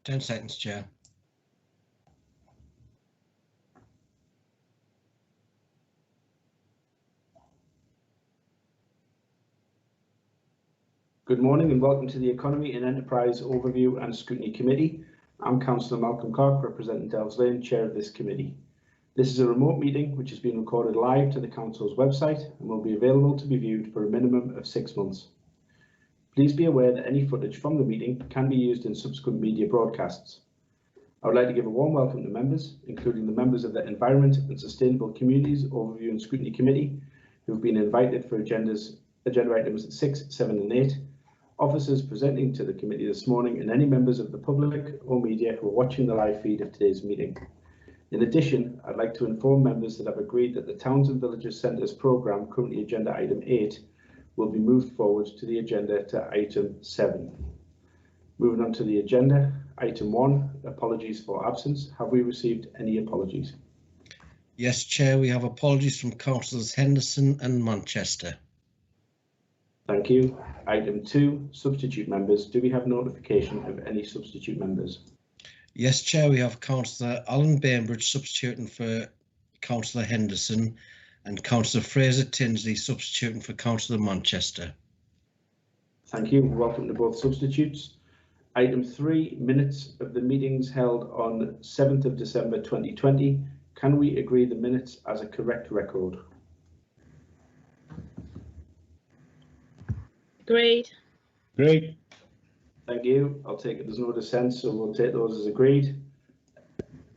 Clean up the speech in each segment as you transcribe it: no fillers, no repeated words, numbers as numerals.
10 seconds, Chair. Good morning and welcome to the Economy and Enterprise Overview and Scrutiny Committee. I'm Councillor Malcolm Clark, representing Delves Lane, Chair of this committee. This is a remote meeting which has been recorded live to the Council's website and will be available to be viewed for a minimum of 6 months. Please be aware that any footage from the meeting can be used in subsequent media broadcasts. I would like to give a warm welcome to members, including the members of the Environment and Sustainable Communities Overview and Scrutiny Committee, who have been invited for agenda items 6, 7 and 8, officers presenting to the committee this morning, and any members of the public or media who are watching the live feed of today's meeting. In addition, I'd like to inform members that I've agreed that the Towns and Villages Centres programme, currently agenda item 8, will be moved forward to the agenda to item 7. Moving on to the agenda, item 1, apologies for absence. Have we received any apologies? Yes, Chair, we have apologies from Councillors Henderson and Manchester. Thank you. Item 2, substitute members. Do we have notification of any substitute members? Yes, Chair, we have Councillor Alan Bainbridge substituting for Councillor Henderson and Councillor Fraser Tinsley substituting for Councillor Manchester. Thank you. Welcome to both substitutes. Item 3, minutes of the meetings held on 7th of December 2020. Can we agree the minutes as a correct record? Agreed. Great. Thank you. I'll take it. There's no dissent, so we'll take those as agreed.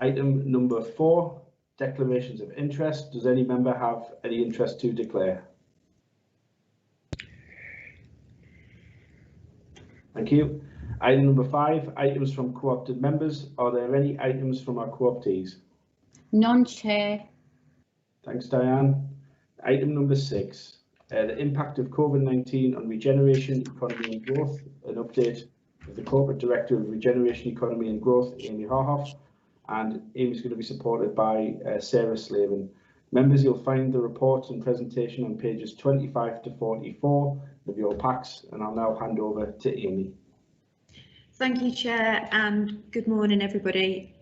Item number 4, declarations of interest. Does any member have any interest to declare? Thank you. Item number 5, items from co-opted members. Are there any items from our co-optees? None, Chair. Thanks, Diane. Item number 6, the impact of COVID-19 on regeneration, economy and growth. An update of the Corporate Director of Regeneration, Economy and Growth, Amy Harhoff. And Amy's going to be supported by Sarah Slavin. Members, you'll find the report and presentation on pages 25 to 44 of your packs, and I'll now hand over to Amy. Thank you, Chair, and good morning, everybody.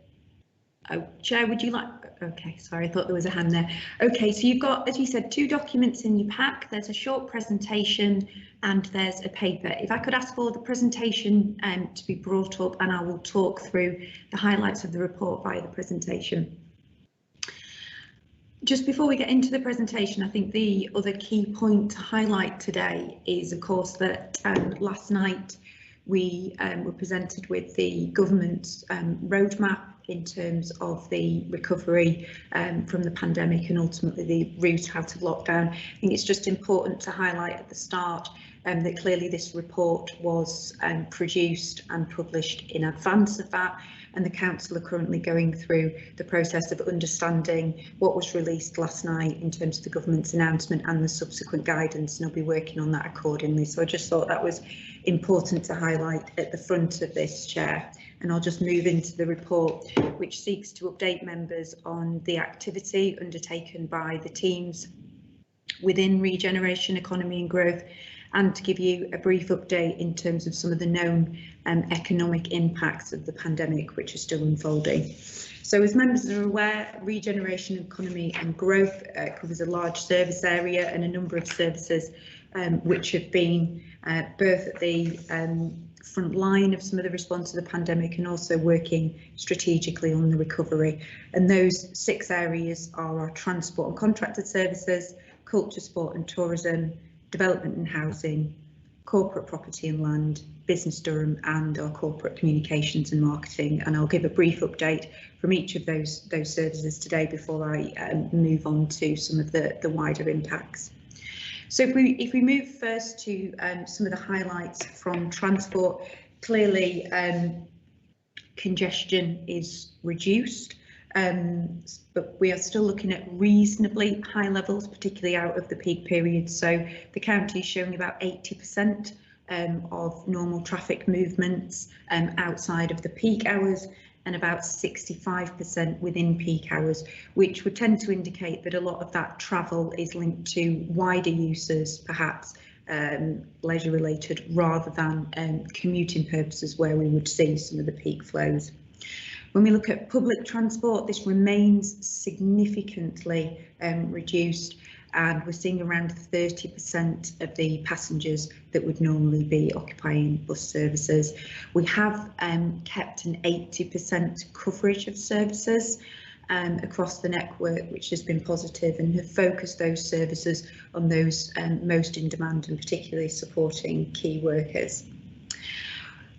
Oh, Chair, would you like? OK, sorry, I thought there was a hand there. OK, so you've got, as you said, 2 documents in your pack. There's a short presentation and there's a paper. If I could ask for the presentation to be brought up, and I will talk through the highlights of the report via the presentation. Just before we get into the presentation, I think the other key point to highlight today is, of course, that last night we were presented with the government's roadmap in terms of the recovery from the pandemic and ultimately the route out of lockdown. I think it's just important to highlight at the start that clearly this report was produced and published in advance of that, and the Council are currently going through the process of understanding what was released last night in terms of the government's announcement and the subsequent guidance, and I'll be working on that accordingly. So I just thought that was important to highlight at the front of this, Chair. And I'll just move into the report, which seeks to update members on the activity undertaken by the teams within regeneration, economy and growth, and to give you a brief update in terms of some of the known economic impacts of the pandemic, which are still unfolding. So as members are aware, regeneration, economy and growth covers a large service area and a number of services which have been both at the front line of some of the response to the pandemic and also working strategically on the recovery. And those 6 areas are our transport and contracted services, culture, sport and tourism, development and housing, corporate property and land, business Durham, and our corporate communications and marketing. And I'll give a brief update from each of those services today before I move on to some of the wider impacts. So if we move first to some of the highlights from transport, clearly congestion is reduced, but we are still looking at reasonably high levels, particularly out of the peak period. So the county is showing about 80% of normal traffic movements outside of the peak hours, and about 65% within peak hours, which would tend to indicate that a lot of that travel is linked to wider uses, perhaps leisure related rather than commuting purposes where we would see some of the peak flows. When we look at public transport, this remains significantly reduced, and we're seeing around 30% of the passengers that would normally be occupying bus services. We have kept an 80% coverage of services across the network, which has been positive, and have focused those services on those most in demand, and particularly supporting key workers.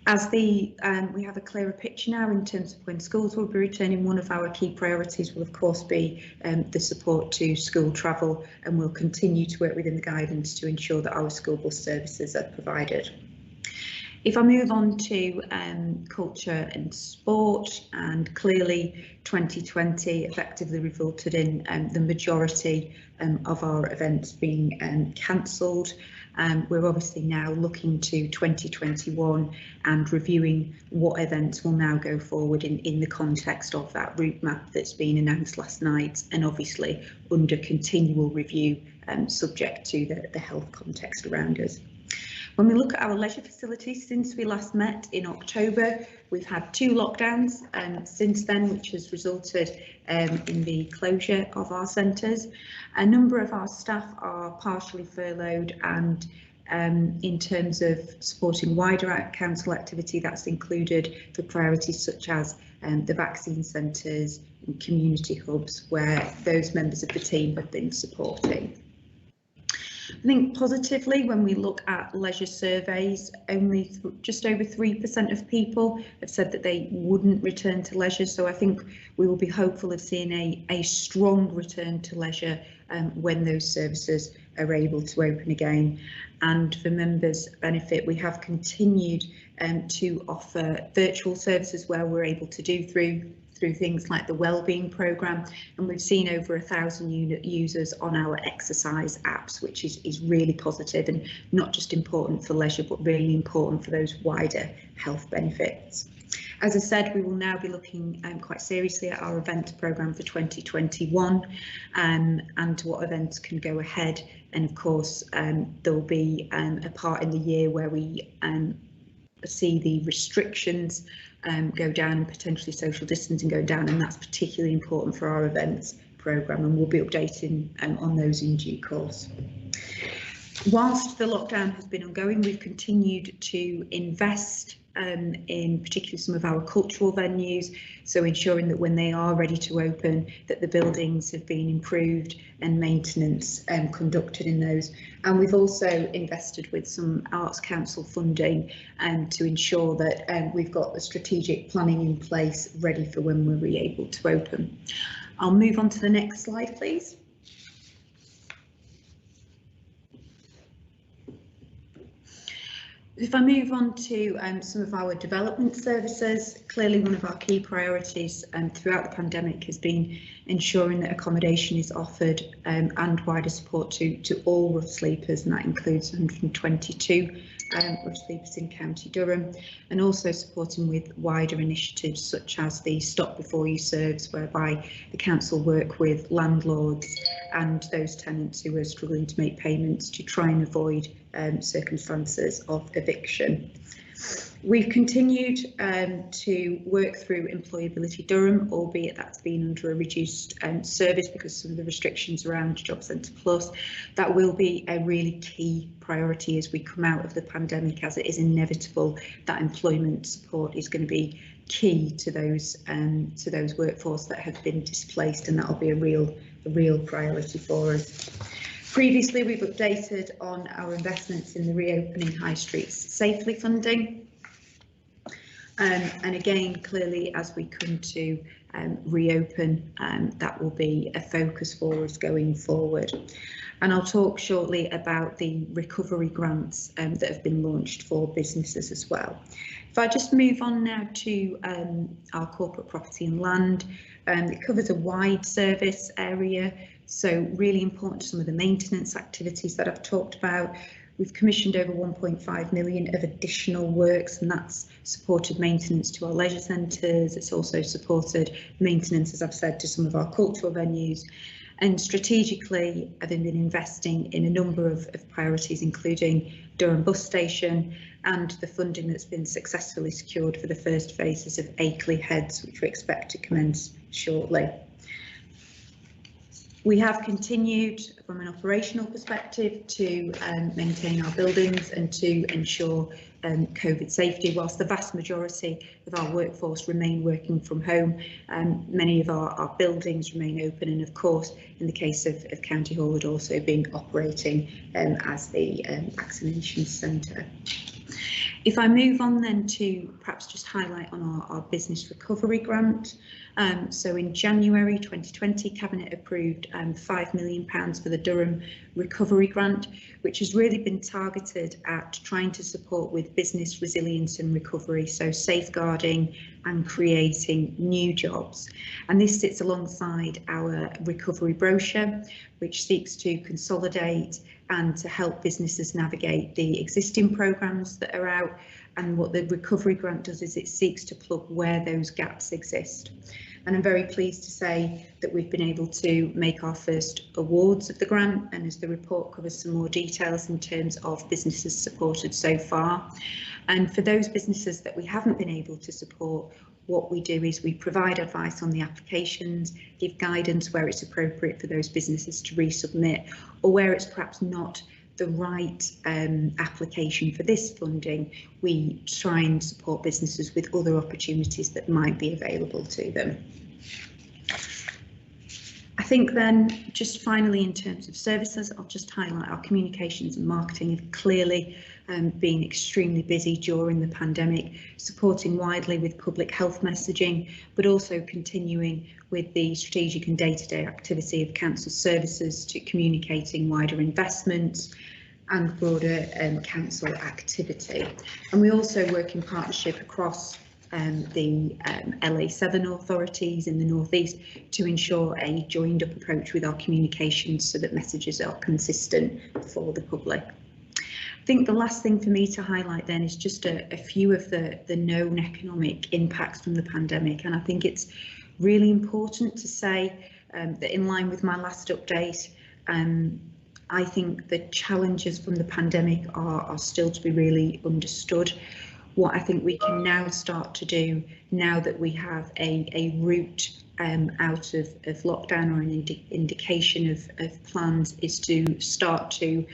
As we have a clearer picture now in terms of when schools will be returning, one of our key priorities will of course be the support to school travel, and we'll continue to work within the guidance to ensure that our school bus services are provided. If I move on to culture and sport, and clearly 2020 effectively resulted in the majority of our events being cancelled. We're obviously now looking to 2021 and reviewing what events will now go forward in the context of that route map that's been announced last night, and obviously under continual review subject to the health context around us. When we look at our leisure facilities, since we last met in October, we've had 2 lockdowns since then, which has resulted in the closure of our centres. A number of our staff are partially furloughed, and in terms of supporting wider council activity, that's included the priorities such as the vaccine centres and community hubs, where those members of the team have been supporting. I think positively, when we look at leisure surveys, only just over 3% of people have said that they wouldn't return to leisure. So I think we will be hopeful of seeing a strong return to leisure when those services are able to open again. And for members' benefit, we have continued to offer virtual services where we're able to do through things like the wellbeing programme, and we've seen over 1,000 users on our exercise apps, which is really positive, and not just important for leisure but really important for those wider health benefits. As I said, we will now be looking quite seriously at our event programme for 2021 and what events can go ahead, and of course there will be a part in the year where we see the restrictions go down and potentially social distancing go down, and that's particularly important for our events programme, and we'll be updating on those in due course. Whilst the lockdown has been ongoing, we've continued to invest in particularly some of our cultural venues, so ensuring that when they are ready to open, that the buildings have been improved and maintenance conducted in those. And we've also invested with some Arts Council funding to ensure that we've got the strategic planning in place ready for when we're able to open. I'll move on to the next slide, please. If I move on to some of our development services, clearly one of our key priorities throughout the pandemic has been ensuring that accommodation is offered and wider support to all rough sleepers, and that includes 122 rough sleepers in County Durham, and also supporting with wider initiatives such as the Stop Before You serves, whereby the council work with landlords and those tenants who are struggling to make payments to try and avoid circumstances of eviction. We've continued to work through Employability Durham, albeit that's been under a reduced service because some of the restrictions around Job Centre Plus. That will be a really key priority as we come out of the pandemic, as it is inevitable that employment support is going to be key to those workforce that have been displaced, and that will be a real priority for us. Previously, we've updated on our investments in the Reopening High Streets Safely funding. And again, clearly, as we come to reopen, that will be a focus for us going forward. And I'll talk shortly about the recovery grants that have been launched for businesses as well. If I just move on now to our corporate property and land, it covers a wide service area, so really important to some of the maintenance activities that I've talked about. We've commissioned over 1.5 million of additional works, and that's supported maintenance to our leisure centres. It's also supported maintenance, as I've said, to some of our cultural venues. And strategically, having been investing in a number of priorities, including Durham bus station and the funding that's been successfully secured for the first phases of Akeley Heads, which we expect to commence shortly. We have continued from an operational perspective to maintain our buildings and to ensure COVID safety. Whilst the vast majority of our workforce remain working from home, many of our buildings remain open, and of course in the case of County Hall had also been operating as the vaccination centre. If I move on then to perhaps just highlight on our business recovery grant. So in January 2020, Cabinet approved £5 million for the Durham recovery grant, which has really been targeted at trying to support with business resilience and recovery, so safeguarding and creating new jobs. And this sits alongside our recovery brochure, which seeks to consolidate and to help businesses navigate the existing programmes that are out. And what the recovery grant does is it seeks to plug where those gaps exist. And I'm very pleased to say that we've been able to make our first awards of the grant, and as the report covers some more details in terms of businesses supported so far. And for those businesses that we haven't been able to support, what we do is we provide advice on the applications, give guidance where it's appropriate for those businesses to resubmit, or where it's perhaps not the right application for this funding, we try and support businesses with other opportunities that might be available to them. I think then just finally in terms of services, I'll just highlight our communications and marketing have clearly been extremely busy during the pandemic, supporting widely with public health messaging, but also continuing with the strategic and day-to-day activity of council services to communicating wider investments and broader council activity. And we also work in partnership across the LA7 authorities in the northeast to ensure a joined up approach with our communications so that messages are consistent for the public. I think the last thing for me to highlight then is just a few of the known economic impacts from the pandemic, and I think it's really important to say that in line with my last update, I think the challenges from the pandemic are still to be really understood. What I think we can now start to do, now that we have a route out of lockdown or an indication of plans, is to start to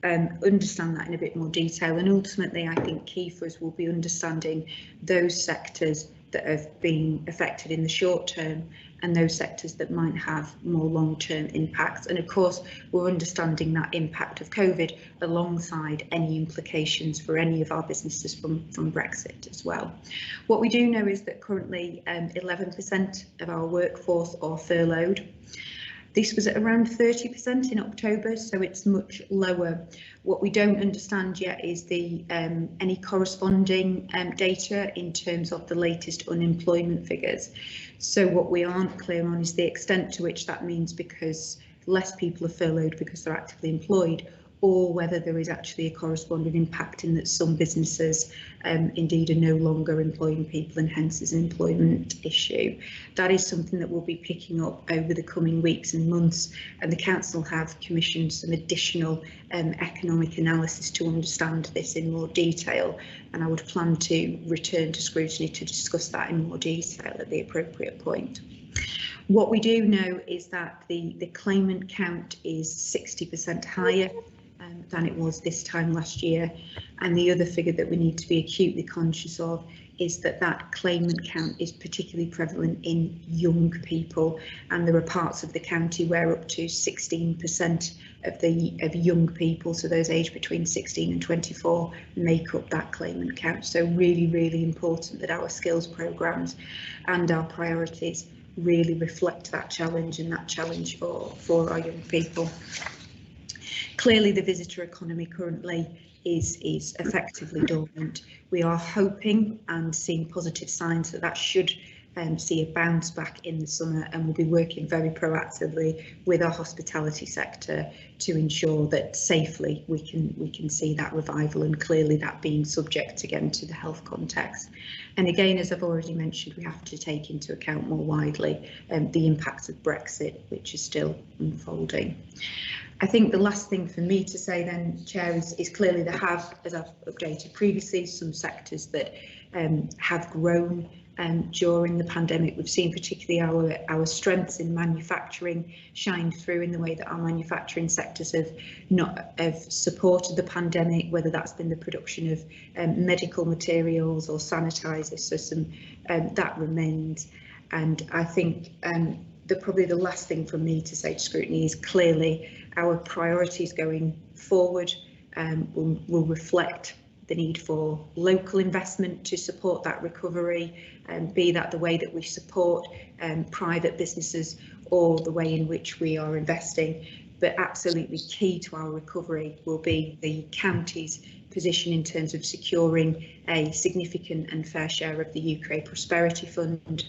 understand that in a bit more detail. And ultimately, I think key for us will be understanding those sectors that have been affected in the short term and those sectors that might have more long-term impacts. And of course, we're understanding that impact of COVID alongside any implications for any of our businesses from Brexit as well. What we do know is that currently 11% of our workforce are furloughed. This was at around 30% in October, so it's much lower. What we don't understand yet is the any corresponding data in terms of the latest unemployment figures. So what we aren't clear on is the extent to which that means because less people are furloughed because they're actively employed, or whether there is actually a corresponding impact in that some businesses indeed are no longer employing people and hence is an employment issue. That is something that we'll be picking up over the coming weeks and months, and the council have commissioned some additional economic analysis to understand this in more detail, and I would plan to return to scrutiny to discuss that in more detail at the appropriate point. What we do know is that the claimant count is 60% higher than it was this time last year, and the other figure that we need to be acutely conscious of is that claimant count is particularly prevalent in young people, and there are parts of the county where up to 16% of young people, so those aged between 16 and 24, make up that claimant count. So really important that our skills programmes and our priorities really reflect that challenge and that challenge for our young people. Clearly, the visitor economy currently is effectively dormant. We are hoping and seeing positive signs that should see a bounce back in the summer, and we'll be working very proactively with our hospitality sector to ensure that safely we can see that revival, and clearly that being subject again to the health context. And again, as I've already mentioned, we have to take into account more widely the impacts of Brexit, which is still unfolding. I think the last thing for me to say then, Chair, is clearly there have, as I've updated previously, some sectors that have grown during the pandemic. We've seen particularly our strengths in manufacturing shine through in the way that our manufacturing sectors have supported the pandemic, whether that's been the production of medical materials or sanitisers. So some that remains. And I think probably the last thing from me to say to Scrutiny is clearly our priorities going forward will reflect the need for local investment to support that recovery, and be that the way that we support private businesses or the way in which we are investing. But absolutely key to our recovery will be the county's position in terms of securing a significant and fair share of the UK Prosperity Fund,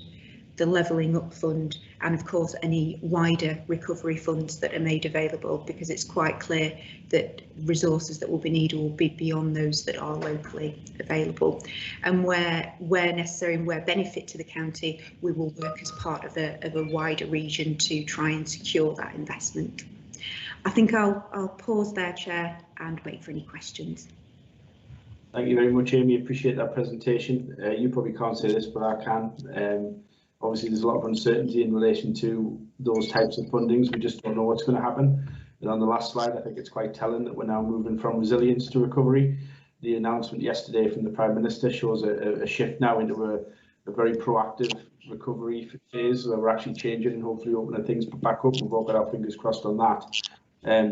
the Levelling Up Fund, and of course any wider recovery funds that are made available, because it's quite clear that resources that will be needed will be beyond those that are locally available. And where necessary and where benefit to the county, we will work as part of a wider region to try and secure that investment. I think I'll pause there, Chair, and wait for any questions. Thank you very much, Amy. Appreciate that presentation. You probably can't say this, but I can. Obviously, there's a lot of uncertainty in relation to those types of fundings. We just don't know what's going to happen. And on the last slide, I think it's quite telling that we're now moving from resilience to recovery. The announcement yesterday from the Prime Minister shows a shift now into a very proactive recovery phase, where we're actually changing and hopefully opening things back up. We've all got our fingers crossed on that.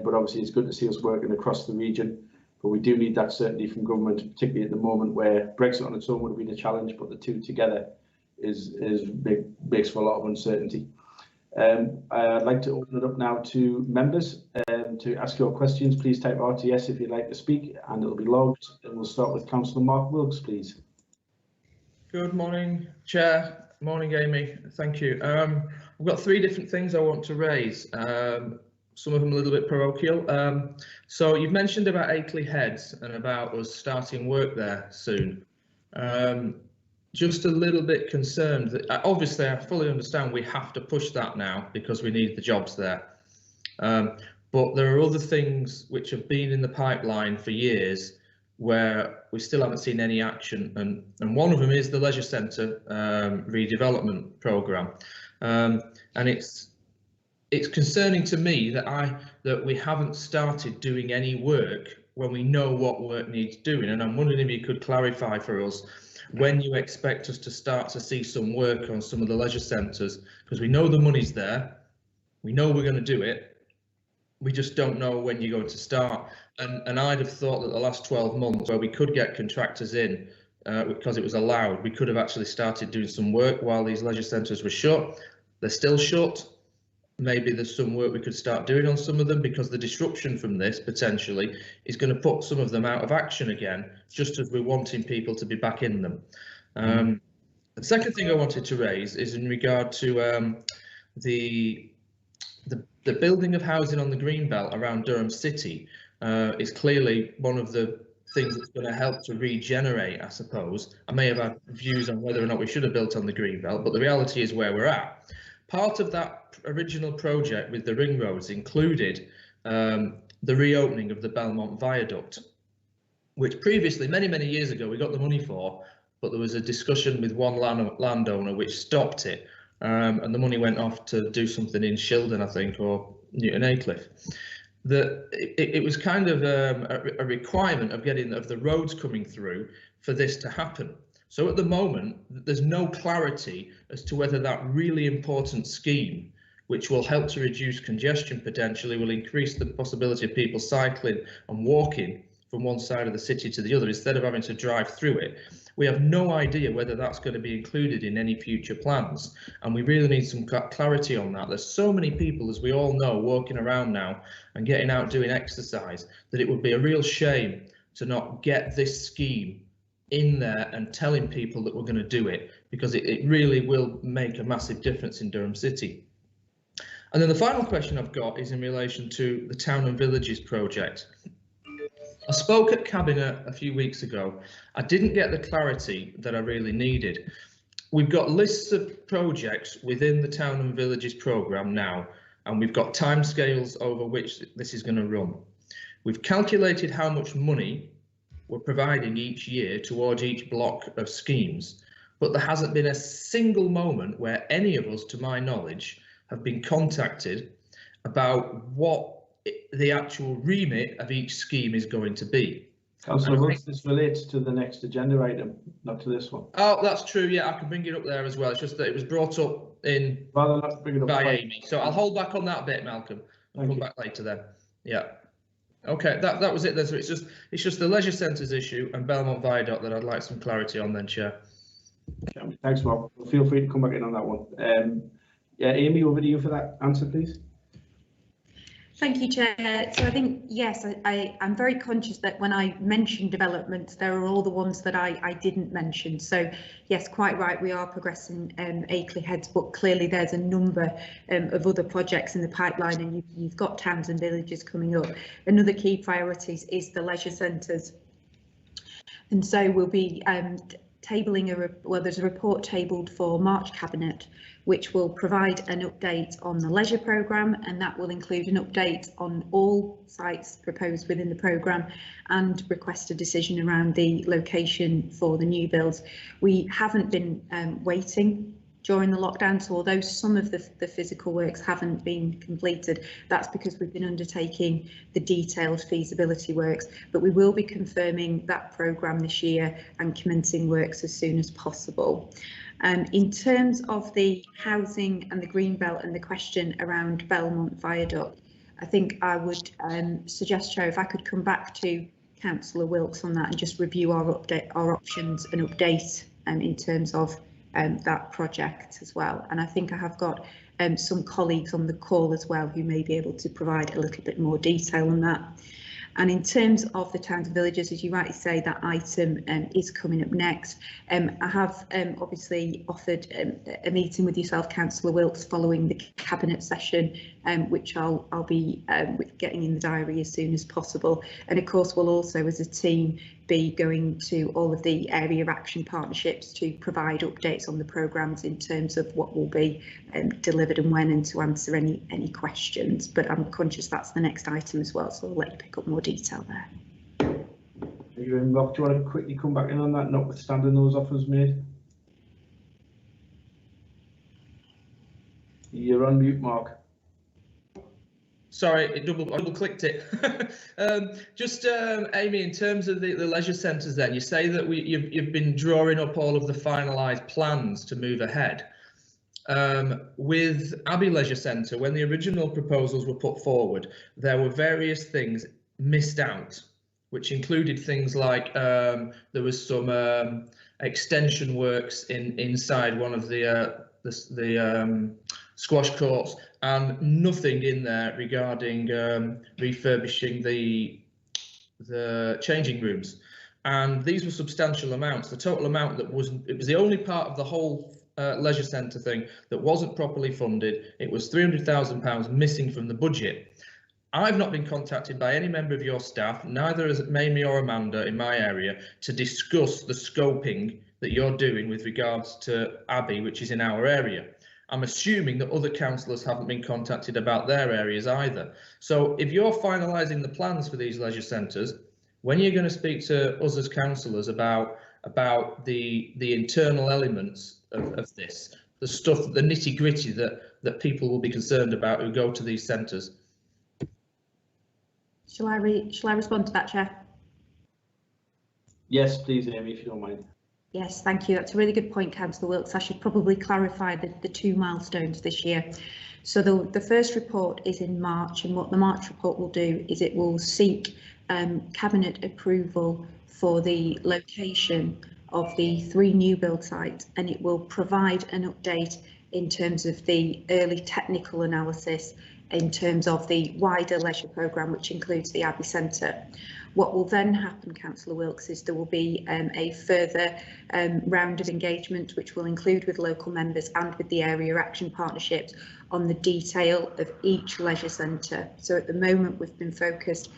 But obviously, it's good to see us working across the region. But we do need that certainty from government, particularly at the moment where Brexit on its own would have been a challenge, but the two together makes for a lot of uncertainty. I'd like to open it up now to members to ask your questions. Please type RTS if you'd like to speak, and it'll be logged. And we'll start with Councillor Mark Wilkes, please. Good morning, Chair. Morning, Amy. Thank you. I've got three different things I want to raise. Some of them a little bit parochial. So you've mentioned about Akeley Heads and about us starting work there soon. Just a little bit concerned that obviously I fully understand we have to push that now because we need the jobs there. But there are other things which have been in the pipeline for years where we still haven't seen any action, and one of them is the leisure centre redevelopment programme, and it's concerning to me that we haven't started doing any work when we know what work needs doing, and I'm wondering if you could clarify for us when you expect us to start to see some work on some of the leisure centres, because we know the money's there, we know we're going to do it, we just don't know when you're going to start. And I'd have thought that the last 12 months where we could get contractors in because it was allowed, we could have actually started doing some work while these leisure centres were shut. They're still shut. Maybe there's some work we could start doing on some of them, because the disruption from this potentially is going to put some of them out of action again, just as we're wanting people to be back in them. The second thing I wanted to raise is in regard to the building of housing on the Greenbelt around Durham City. Is clearly one of the things that's going to help to regenerate, I suppose. I may have had views on whether or not we should have built on the Greenbelt, but the reality is where we're at. Part of that original project with the ring roads included the reopening of the Belmont Viaduct, which previously, many years ago, we got the money for, but there was a discussion with one landowner which stopped it, and the money went off to do something in Shildon, I think, or Newton Aycliffe. It was kind of a requirement of the roads coming through for this to happen. So at the moment, there's no clarity as to whether that really important scheme, which will help to reduce congestion potentially, will increase the possibility of people cycling and walking from one side of the city to the other instead of having to drive through it. We have no idea whether that's going to be included in any future plans, and we really need some clarity on that. There's so many people, as we all know, walking around now and getting out doing exercise, that it would be a real shame to not get this scheme in there and telling people that we're going to do it, because it really will make a massive difference in Durham City. And then the final question I've got is in relation to the Town and Villages project. I spoke at Cabinet a few weeks ago. I didn't get the clarity that I really needed. We've got lists of projects within the Town and Villages programme now, and we've got timescales over which this is going to run. We've calculated how much money we're providing each year towards each block of schemes, but there hasn't been a single moment where any of us, to my knowledge, have been contacted about what the actual remit of each scheme is going to be. Councillor, this relates to the next agenda item, not to this one. Oh, that's true. Yeah, I can bring it up there as well. It's just that it was brought up in by Amy, so I'll hold back on that bit, Malcolm. I'll come back later then. Yeah. Okay, that was it then. So it's just the leisure centres issue and Belmont Viaduct that I'd like some clarity on then, Chair. Thanks, Mark. Feel free to come back in on that one. Yeah, Amy, over to you for that answer, please. Thank you, Chair. So I think, yes, I'm very conscious that when I mention developments, there are all the ones that I didn't mention. So yes, quite right, we are progressing Akeley Heads, but clearly there's a number of other projects in the pipeline, and you've got towns and villages coming up. Another key priority is the leisure centres. And so we'll be tabling there's a report tabled for March Cabinet, which will provide an update on the leisure programme, and that will include an update on all sites proposed within the programme and request a decision around the location for the new builds. We haven't been waiting during the lockdown, so although some of the physical works haven't been completed, that's because we've been undertaking the detailed feasibility works, but we will be confirming that programme this year and commencing works as soon as possible. In terms of the housing and the Greenbelt and the question around Belmont Viaduct, I think I would suggest, Chair, if I could come back to Councillor Wilkes on that and just review our options and update in terms of that project as well. And I think I have got some colleagues on the call as well who may be able to provide a little bit more detail on that. And in terms of the towns and villages, as you rightly say, that item is coming up next. I have obviously offered a meeting with yourself, Councillor Wilkes, following the Cabinet session, which I'll be getting in the diary as soon as possible. And of course, we'll also, as a team, be going to all of the area of action partnerships to provide updates on the programmes in terms of what will be delivered and when, and to answer any questions. But I'm conscious that's the next item as well, so I'll let you pick up more detail there. Thank you, Mark. Do you want to quickly come back in on that, notwithstanding those offers made? You're on mute, Mark. Sorry, I double clicked it. Amy, in terms of the leisure centres, then you say that you've been drawing up all of the finalised plans to move ahead. With Abbey Leisure Centre, when the original proposals were put forward, there were various things missed out, which included things like there was some extension works inside one of the squash courts, and nothing in there regarding refurbishing the changing rooms. And these were substantial amounts. The total amount it was the only part of the whole leisure centre thing that wasn't properly funded. It was £300,000 missing from the budget. I've not been contacted by any member of your staff, neither has Mamie or Amanda in my area, to discuss the scoping that you're doing with regards to Abbey, which is in our area. I'm assuming that other councillors haven't been contacted about their areas either. So if you're finalising the plans for these leisure centres, when you're going to speak to us as councillors about the internal elements of this, the stuff, the nitty gritty that people will be concerned about who go to these centres? Shall I respond to that, Chair? Yes, please, Amy, if you don't mind. Yes, thank you. That's a really good point, Councillor Wilkes. I should probably clarify the two milestones this year. So the first report is in March, and what the March report will do is it will seek Cabinet approval for the location of the 3 new build sites, and it will provide an update in terms of the early technical analysis in terms of the wider leisure programme, which includes the Abbey Centre. What will then happen, Councillor Wilkes, is there will be a further round of engagement which will include with local members and with the area action partnerships on the detail of each leisure centre. So at the moment we've been focused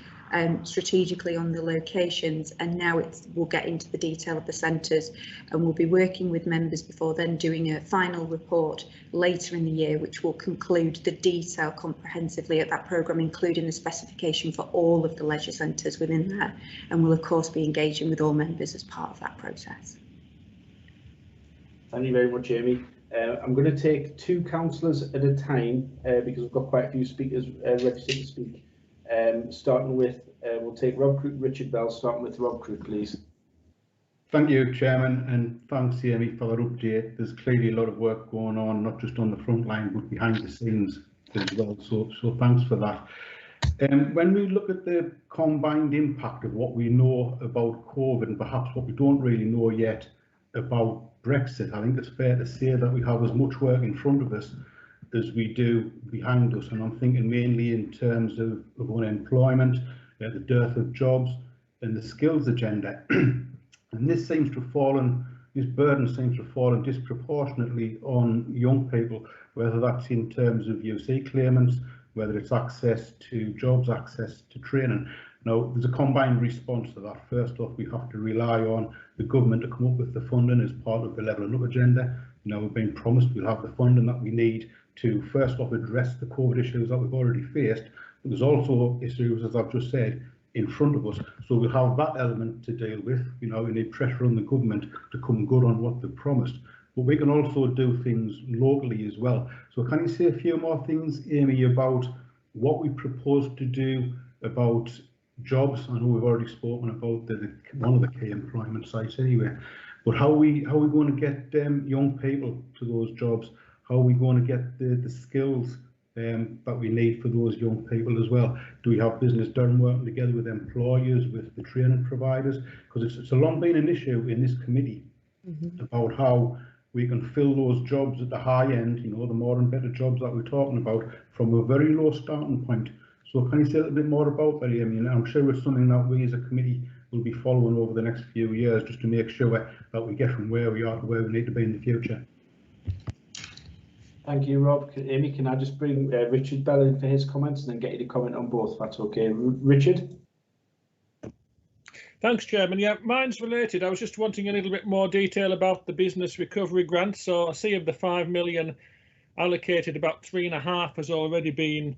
strategically on the locations, and now we'll get into the detail of the centres, and we'll be working with members before then doing a final report later in the year which will conclude the detail comprehensively at that programme, including the specification for all of the leisure centres within there, and we'll of course be engaging with all members as part of that process. Thank you very much, Amy. I'm going to take 2 councillors at a time because we've got quite a few speakers registered to speak. Starting with, we'll take Rob Crook, Richard Bell, starting with Rob Crook, please. Thank you, Chairman, and thanks, Amy, for that update. There's clearly a lot of work going on, not just on the front line, but behind the scenes as well. So thanks for that. When we look at the combined impact of what we know about COVID and perhaps what we don't really know yet about Brexit, I think it's fair to say that we have as much work in front of us as we do behind us, and I'm thinking mainly in terms of unemployment, the dearth of jobs, and the skills agenda. And this burden seems to have fallen disproportionately on young people, whether that's in terms of UC claimants, whether it's access to jobs, access to training. Now, there's a combined response to that. First off, we have to rely on the government to come up with the funding as part of the Levelling Up agenda. We've been promised we'll have the funding that we need to first off address the COVID issues that we've already faced, but there's also issues, as I've just said, in front of us. So we'll have that element to deal with. We need pressure on the government to come good on what they've promised, but we can also do things locally as well. So can you say a few more things, Amy, about what we propose to do about jobs? I know we've already spoken about one of the key employment sites anyway, but how are we going to get young people to those jobs? How are we going to get the skills that we need for those young people as well? Do we have Business Durham working together with employers, with the training providers? Because it's a long been an issue in this committee about how we can fill those jobs at the high end, the more and better jobs that we're talking about, from a very low starting point. So can you say a little bit more about that, Amy? And I'm sure it's something that we as a committee will be following over the next few years, just to make sure that we get from where we are to where we need to be in the future. Thank you, Rob. Amy, can I just bring Richard Bell in for his comments and then get you to comment on both, if that's okay? Richard? Thanks, Chairman. Yeah, mine's related. I was just wanting a little bit more detail about the business recovery grant. So I see of the 5 million allocated, about 3.5 has already been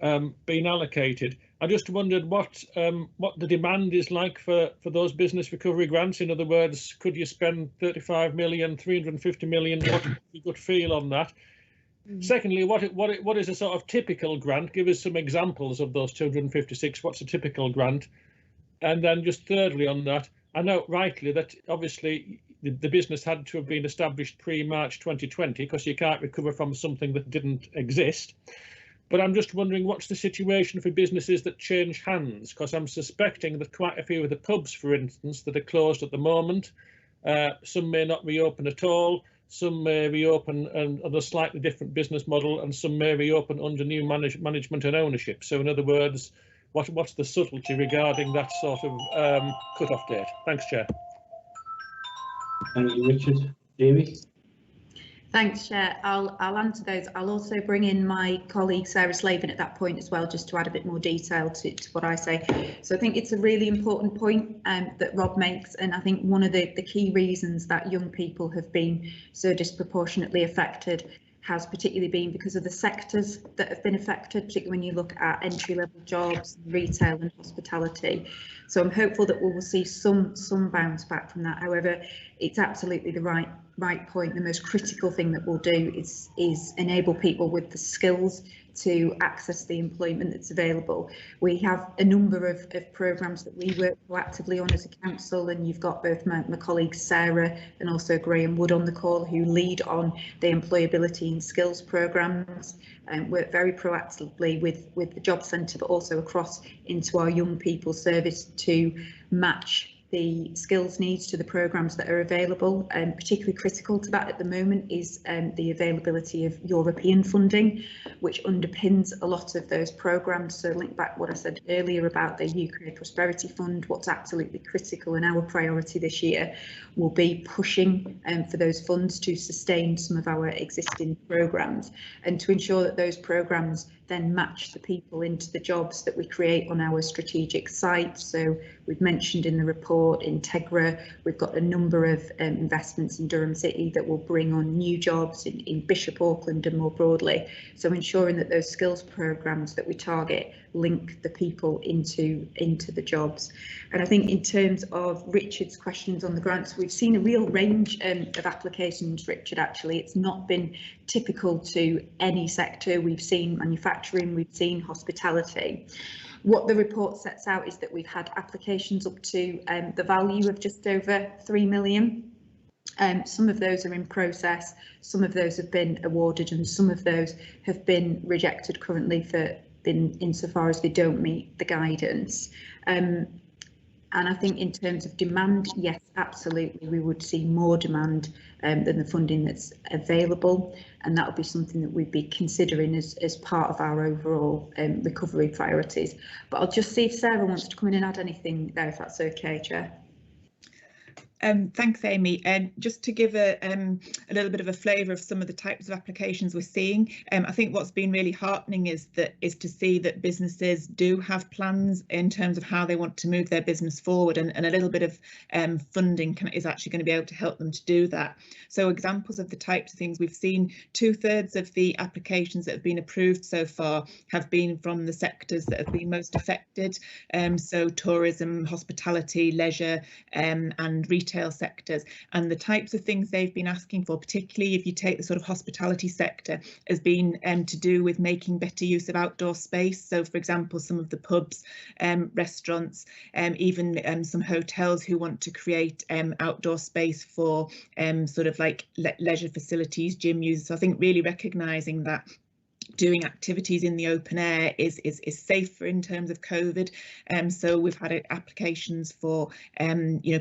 allocated. I just wondered what the demand is like for those business recovery grants. In other words, could you spend 35 million, 350 million? What would be a good feel on that? Secondly, what is a sort of typical grant? Give us some examples of those 256. What's a typical grant? And then just thirdly on that, I know rightly that obviously the business had to have been established pre-March 2020 because you can't recover from something that didn't exist. But I'm just wondering what's the situation for businesses that change hands, because I'm suspecting that quite a few of the pubs, for instance, that are closed at the moment, some may not reopen at all. Some may reopen on a slightly different business model, and some may reopen under new management and ownership. So in other words, what's the subtlety regarding that sort of cut-off date? Thanks, Chair. Thank you, Richard. Amy? Thanks, Chair. I'll answer those. I'll also bring in my colleague Sarah Slavin at that point as well, just to add a bit more detail to what I say. So I think it's a really important point that Rob makes, and I think one of the key reasons that young people have been so disproportionately affected has particularly been because of the sectors that have been affected, particularly when you look at entry-level jobs, retail and hospitality. So I'm hopeful that we will see some bounce back from that. However, it's absolutely the right point. The most critical thing that we'll do is enable people with the skills to access the employment that's available. We have a number of programmes that we work proactively on as a council, and you've got both my colleagues Sarah and also Graham Wood on the call, who lead on the employability and skills programmes, and work very proactively with the job centre, but also across into our young people service to match the skills needs to the programmes that are available, and particularly critical to that at the moment is the availability of European funding, which underpins a lot of those programmes. So link back what I said earlier about the UK Prosperity Fund, what's absolutely critical and our priority this year will be pushing for those funds to sustain some of our existing programmes and to ensure that those programmes then match the people into the jobs that we create on our strategic sites. So we've mentioned in the report Integra, we've got a number of investments in Durham City that will bring on new jobs in Bishop Auckland and more broadly. So ensuring that those skills programmes that we target link the people into the jobs. And I think in terms of Richard's questions on the grants, we've seen a real range of applications, Richard, actually. It's not been typical to any sector. We've seen manufacturing, we've seen hospitality. What the report sets out is that we've had applications up to the value of just over 3 million. Some of those are in process, some of those have been awarded, and some of those have been rejected currently for insofar as they don't meet the guidance. And I think in terms of demand, yes, absolutely, we would see more demand than the funding that's available, and that would be something that we'd be considering as part of our overall recovery priorities. But I'll just see if Sarah wants to come in and add anything there, if that's okay, Chair. Thanks, Amy. And just to give a little bit of a flavour of some of the types of applications we're seeing, I think what's been really heartening is to see that businesses do have plans in terms of how they want to move their business forward, and a little bit of funding is actually going to be able to help them to do that. So examples of the types of things we've seen: 2/3 of the applications that have been approved so far have been from the sectors that have been most affected. So tourism, hospitality, leisure, and retail sectors, and the types of things they've been asking for, particularly if you take the sort of hospitality sector, has been to do with making better use of outdoor space. So for example, some of the pubs, restaurants, even some hotels who want to create outdoor space for sort of like leisure facilities, gym users. So I think really recognising that doing activities in the open air is safer in terms of COVID. So we've had applications for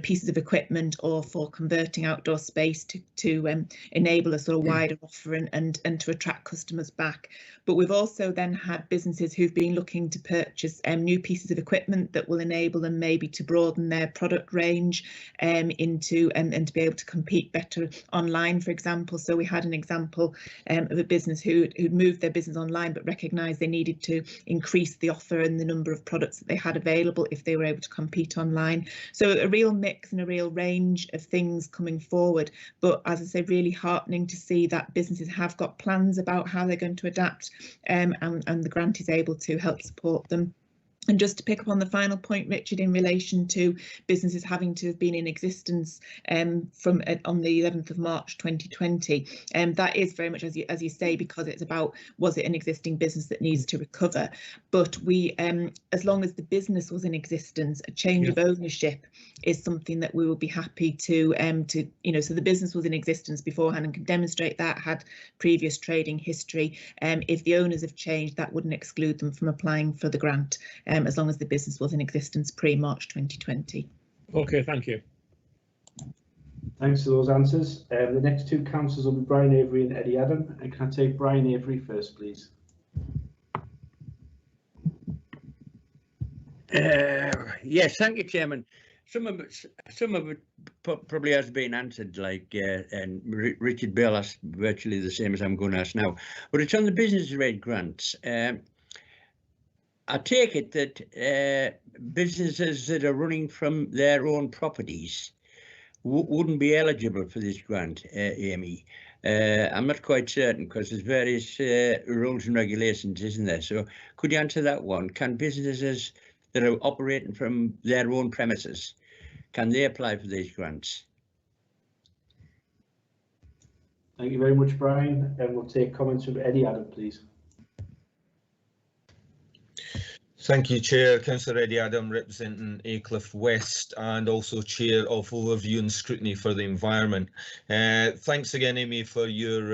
pieces of equipment or for converting outdoor space to enable a sort of wider offer and to attract customers back. But we've also then had businesses who've been looking to purchase new pieces of equipment that will enable them maybe to broaden their product range into and to be able to compete better online, for example. So we had an example of a business who'd moved their business online but recognised they needed to increase the offer and the number of products that they had available if they were able to compete online. So a real mix and a real range of things coming forward, but as I say, really heartening to see that businesses have got plans about how they're going to adapt, and the grant is able to help support them. And just to pick up on the final point, Richard, in relation to businesses having to have been in existence on the 11th of March 2020, that is very much as you say, because it's about, was it an existing business that needs to recover? But we, as long as the business was in existence, a change of ownership is something that we will be happy to so the business was in existence beforehand and can demonstrate that, had previous trading history. If the owners have changed, that wouldn't exclude them from applying for the grant, as long as the business was in existence pre-March 2020. OK, thank you. Thanks for those answers. The next two councillors will be Brian Avery and Eddie Adam. And can I take Brian Avery first, please? Yes, thank you, Chairman. Some of it probably has been answered, like and Richard Bell asked virtually the same as I'm going to ask now. But it's on the business rate grants. I take it that businesses that are running from their own properties wouldn't be eligible for this grant, Amy. I'm not quite certain because there's various rules and regulations, isn't there? So could you answer that one? Can businesses that are operating from their own premises, can they apply for these grants? Thank you very much, Brian. And we'll take comments from Eddie Adam, please. Thank you, Chair. Councillor Eddie Adam, representing Aycliffe West, and also Chair of Overview and Scrutiny for the Environment. Thanks again, Amy, for your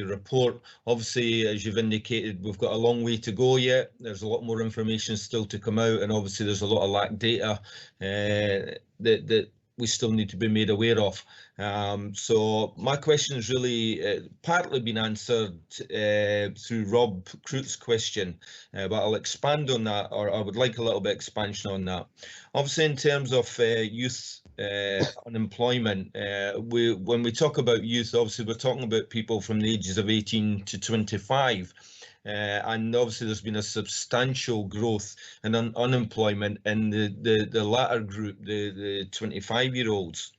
report. Obviously, as you've indicated, we've got a long way to go yet. There's a lot more information still to come out, and obviously there's a lot of lack data that we still need to be made aware of. So my question has really partly been answered through Rob Croot's question, but I'll expand on that, or I would like a little bit of expansion on that. Obviously, in terms of youth unemployment, when we talk about youth, obviously we're talking about people from the ages of 18 to 25. And obviously there's been a substantial growth in unemployment in the latter group, the 25-year-olds,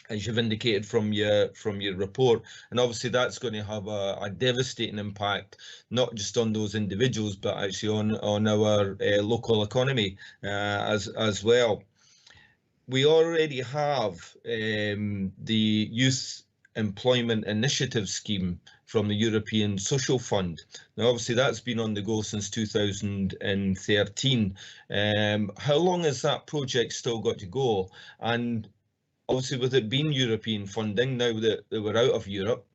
as you've indicated from your report, and obviously that's going to have a devastating impact, not just on those individuals, but actually on our local economy as well. We already have the Youth Employment Initiative Scheme from the European Social Fund. Now, obviously, that's been on the go since 2013. How long has that project still got to go? And obviously, with it being European funding, now that we're out of Europe,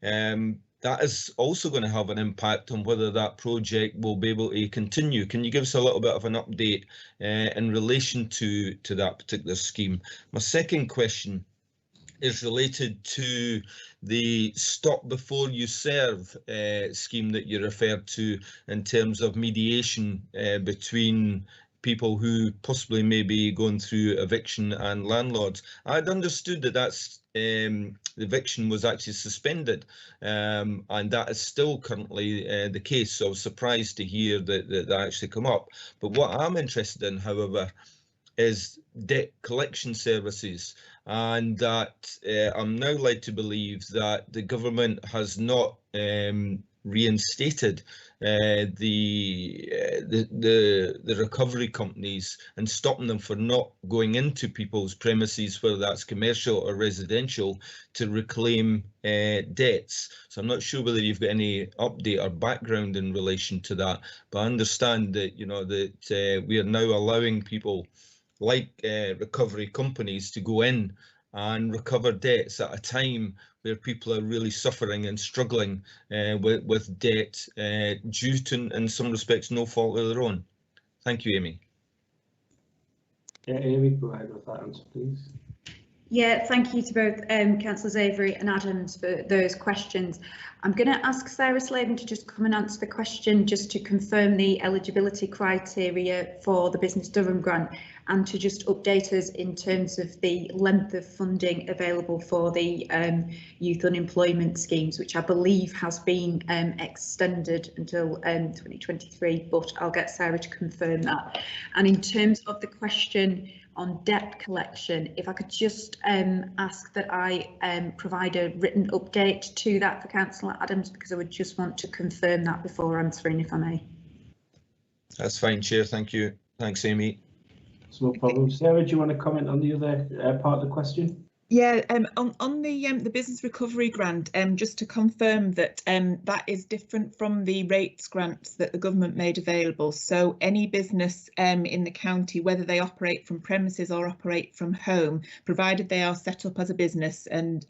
that is also going to have an impact on whether that project will be able to continue. Can you give us a little bit of an update in relation to that particular scheme? My second question is related to the Stop Before You Serve scheme that you referred to in terms of mediation between people who possibly may be going through eviction and landlords. I'd understood that that's the eviction was actually suspended, and that is still currently the case. So I was surprised to hear that actually come up. But what I'm interested in, however, is debt collection services, and that I'm now led to believe that the government has not reinstated the recovery companies and stopping them for not going into people's premises, whether that's commercial or residential, to reclaim debts. So I'm not sure whether you've got any update or background in relation to that, but I understand that that we are now allowing people like recovery companies to go in and recover debts at a time where people are really suffering and struggling with debt due to, in some respects, no fault of their own. Thank you, Amy. Yeah, Amy, go ahead with that answer, please. Yeah, thank you to both Councillors Avery and Adams for those questions. I'm going to ask Sarah Slaven to just come and answer the question, just to confirm the eligibility criteria for the Business Durham grant, and to just update us in terms of the length of funding available for the youth unemployment schemes, which I believe has been extended until 2023, but I'll get Sarah to confirm that. And in terms of the question on debt collection, if I could just ask that I provide a written update to that for Councillor Adams, because I would just want to confirm that before answering, if I may. That's fine, Chair. Thank you. Thanks, Amy. It's no problem. Sarah, do you want to comment on the other part of the question? Yeah, on the business recovery grant, just to confirm that that is different from the rates grants that the government made available. So any business in the county, whether they operate from premises or operate from home, provided they are set up as a business and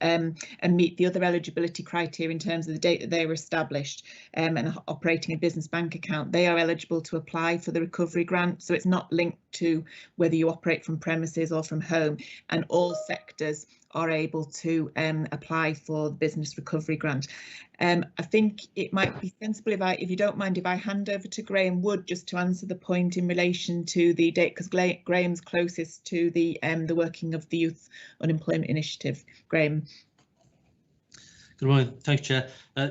meet the other eligibility criteria in terms of the date that they were established and operating a business bank account, they are eligible to apply for the recovery grant. So it's not linked to whether you operate from premises or from home, and all sectors are able to apply for the business recovery grant. I think it might be sensible if you don't mind, if I hand over to Graham Wood just to answer the point in relation to the date, because Graham's closest to the working of the Youth Unemployment Initiative. Graham. Good morning. Thanks, Chair.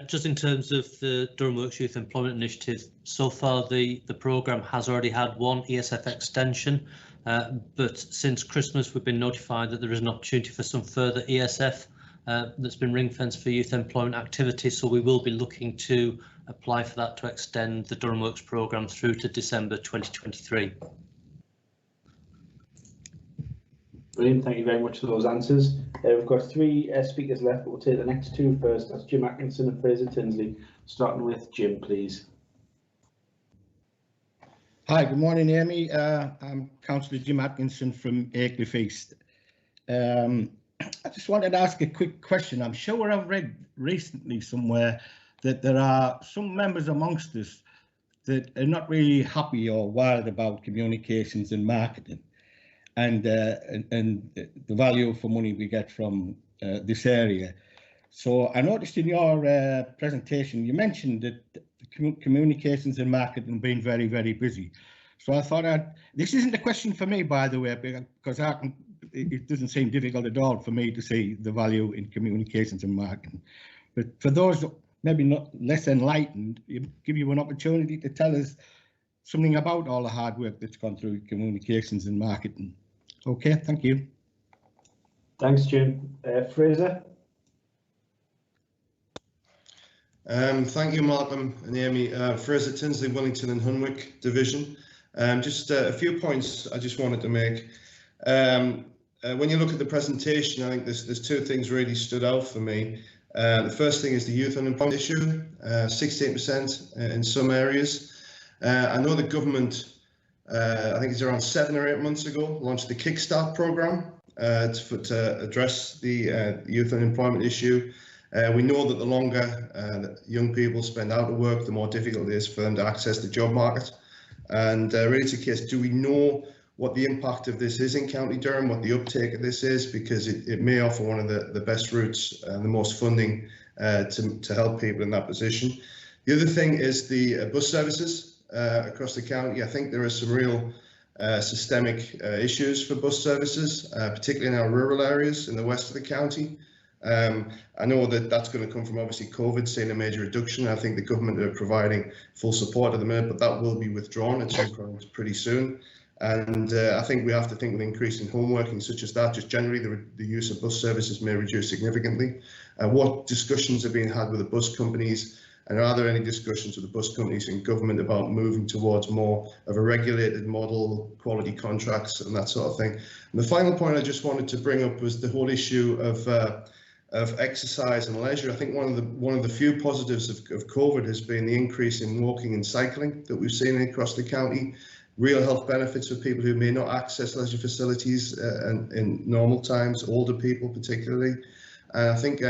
Just in terms of the Durham Works Youth Employment Initiative, so far the programme has already had one ESF extension, but since Christmas we've been notified that there is an opportunity for some further ESF that's been ring-fenced for youth employment activity, so we will be looking to apply for that to extend the Durham Works programme through to December 2023. Brilliant, thank you very much for those answers. We've got three speakers left, but we'll take the next two first. That's Jim Atkinson and Fraser Tinsley. Starting with Jim, please. Hi, good morning, Amy. I'm Councillor Jim Atkinson from Aycliffe East. I just wanted to ask a quick question. I'm sure I've read recently somewhere that there are some members amongst us that are not really happy or wild about communications and marketing and the value for money we get from this area. So I noticed in your presentation you mentioned that communications and marketing have been very, very busy. So I thought this isn't a question for me, by the way, because it doesn't seem difficult at all for me to see the value in communications and marketing. But for those maybe not less enlightened, give you an opportunity to tell us something about all the hard work that's gone through communications and marketing. Okay, thank you. Thanks, Jim. Fraser. Thank you, Malcolm and Amy. Fraser Tinsley, Wellington and Hunwick Division. Just a few points I just wanted to make. When you look at the presentation, I think there's two things really stood out for me. The first thing is the youth unemployment issue, 68% in some areas. I know the government, I think it's around 7 or 8 months ago, launched the Kickstart programme to address the youth unemployment issue. We know that the longer that young people spend out of work, the more difficult it is for them to access the job market. And really it's a case, do we know what the impact of this is in County Durham, what the uptake of this is, because it may offer one of the best routes and the most funding to help people in that position. The other thing is the bus services across the county. I think there are some real systemic issues for bus services, particularly in our rural areas in the west of the county. I know that that's going to come from obviously COVID, seeing a major reduction. I think the government are providing full support at the minute, but that will be withdrawn at some point pretty soon. And I think we have to think with increasing home working such as that, just generally the use of bus services may reduce significantly. What discussions are being had with the bus companies, and are there any discussions with the bus companies and government about moving towards more of a regulated model, quality contracts and that sort of thing? And the final point I just wanted to bring up was the whole issue of exercise and leisure. I think one of the few positives of COVID has been the increase in walking and cycling that we've seen across the county. Real health benefits for people who may not access leisure facilities in normal times, older people particularly. And I think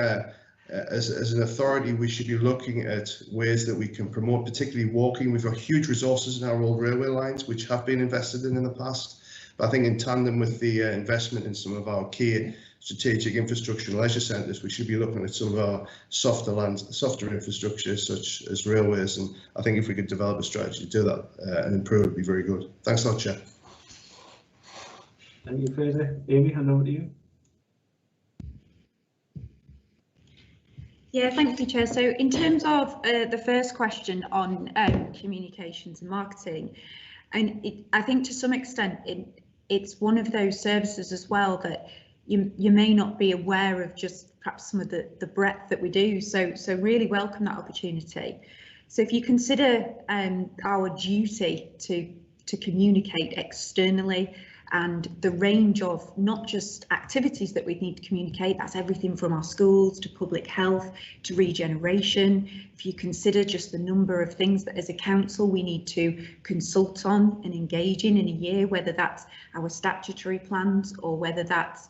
as an authority, we should be looking at ways that we can promote, particularly walking. We've got huge resources in our old railway lines, which have been invested in the past. But I think in tandem with the investment in some of our key strategic infrastructure and leisure centres, we should be looking at some of our softer infrastructure, such as railways. And I think if we could develop a strategy to do that and improve, it would be very good. Thanks a lot, Chair. Thank you, Fraser. Amy, hand over to you. Yeah, thank you, Chair. So in terms of the first question on communications and marketing, and I think to some extent it's one of those services as well that you may not be aware of just perhaps some of the breadth that we do. So really welcome that opportunity. So if you consider our duty to communicate externally and the range of not just activities that we need to communicate, that's everything from our schools to public health to regeneration. If you consider just the number of things that as a council we need to consult on and engage in a year, whether that's our statutory plans or whether that's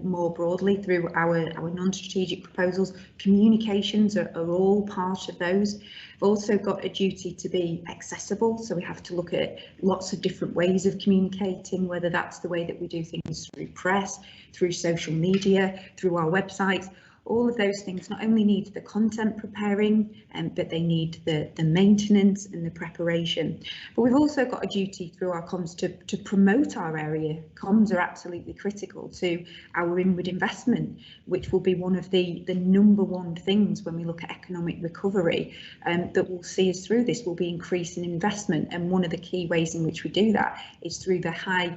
more broadly through our non-strategic proposals, communications are all part of those. We've also got a duty to be accessible, so we have to look at lots of different ways of communicating, whether that's the way that we do things through press, through social media, through our websites. All of those things not only need the content preparing, but they need the maintenance and the preparation. But we've also got a duty through our comms to promote our area. Comms are absolutely critical to our inward investment, which will be one of the number one things when we look at economic recovery that will see us through this will be increasing investment. And one of the key ways in which we do that is through the high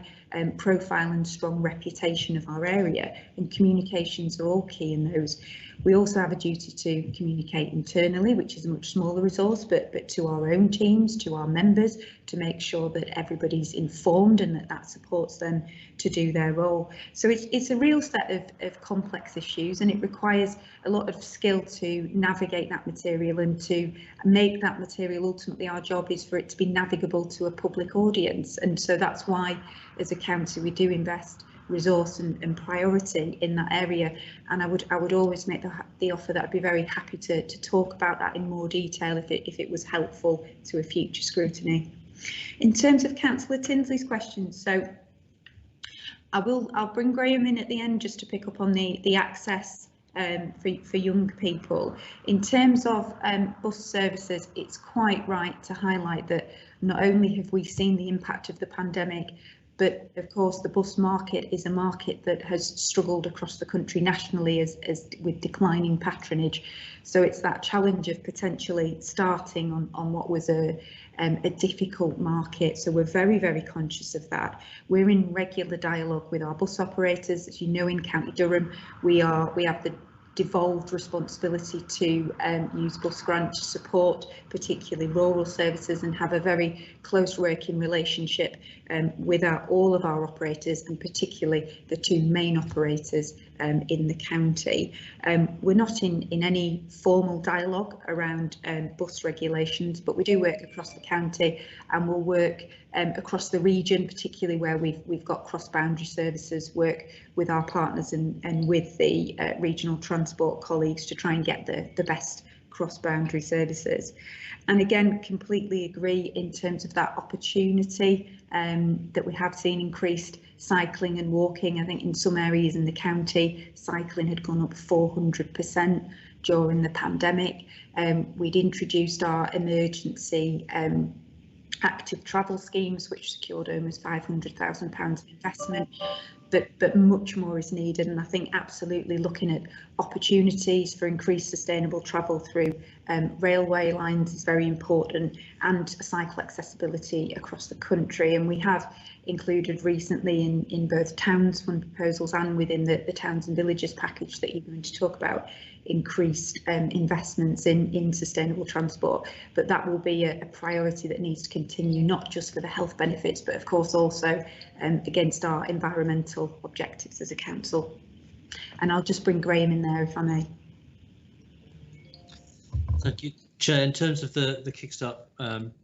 profile and strong reputation of our area, and communications are all key in those. We also have a duty to communicate internally, which is a much smaller resource, but to our own teams, to our members, to make sure that everybody's informed and that supports them to do their role. So it's a real set of complex issues, and it requires a lot of skill to navigate that material and to make that material. Ultimately, our job is for it to be navigable to a public audience, and so that's why as a county we do invest resource and priority in that area. And I would always make the offer that I'd be very happy to talk about that in more detail if it was helpful to a future scrutiny. In terms of Councillor Tinsley's questions, so I'll bring Graham in at the end just to pick up on the access for young people. In terms of bus services, it's quite right to highlight that not only have we seen the impact of the pandemic, but of course the bus market is a market that has struggled across the country nationally as with declining patronage. So it's that challenge of potentially starting on what was a difficult market. So we're very, very conscious of that. We're in regular dialogue with our bus operators. As you know, in County Durham, we have the devolved responsibility to use bus grant to support particularly rural services and have a very close working relationship with all of our operators, and particularly the two main operators in the county. We're not in any formal dialogue around bus regulations, but we do work across the county, and we'll work across the region, particularly where we've got cross-boundary services, work with our partners and with the regional transport colleagues to try and get the best cross-boundary services. And again, completely agree in terms of that opportunity that we have seen increased cycling and walking. I think in some areas in the county, cycling had gone up 400% during the pandemic. We'd introduced our emergency active travel schemes, which secured almost £500,000 investment, but much more is needed. And I think absolutely looking at opportunities for increased sustainable travel through railway lines is very important, and cycle accessibility across the country. And we have included recently in both towns fund proposals and within the towns and villages package that you're going to talk about, increased investments in sustainable transport. But that will be a priority that needs to continue, not just for the health benefits, but of course also against our environmental objectives as a council. And I'll just bring Graham in there if I may. Thank you, Chair. In terms of the Kickstart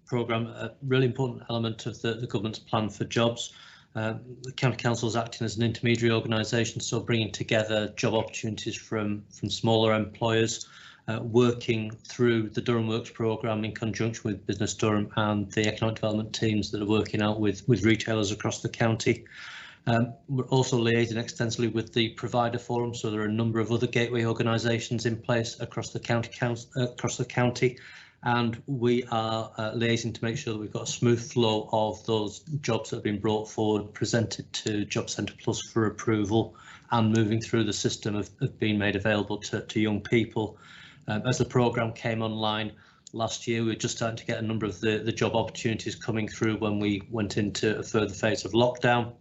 programme, a really important element of the government's plan for jobs. The County Council is acting as an intermediary organisation, so bringing together job opportunities from smaller employers, working through the Durham Works programme in conjunction with Business Durham and the economic development teams that are working out with retailers across the county. We're also liaising extensively with the provider forum, so there are a number of other gateway organisations in place across the county, and we are liaising to make sure that we've got a smooth flow of those jobs that have been brought forward, presented to Job Centre Plus for approval, and moving through the system of being made available to young people. As the programme came online last year, we were just starting to get a number of the job opportunities coming through when we went into a further phase of lockdown.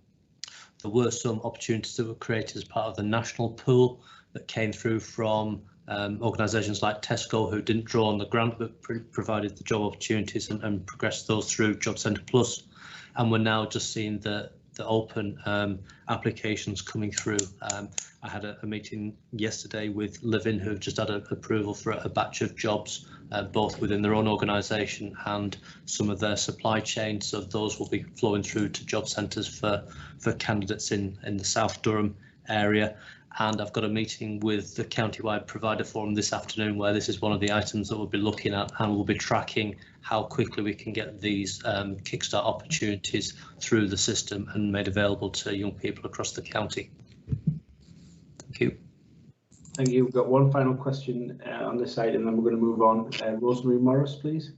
There were some opportunities that were created as part of the national pool that came through from organisations like Tesco, who didn't draw on the grant but provided the job opportunities and progressed those through Job Centre Plus. And we're now just seeing the open applications coming through. I had a meeting yesterday with Livin, who have just had approval for a batch of jobs, both within their own organisation and some of their supply chain. So those will be flowing through to job centres for candidates in the South Durham area. And I've got a meeting with the Countywide Provider Forum this afternoon, where this is one of the items that we'll be looking at, and we'll be tracking how quickly we can get these Kickstart opportunities through the system and made available to young people across the county. Thank you. Thank you. We've got one final question on this side, and then we're going to move on. Rosemary Morris, please.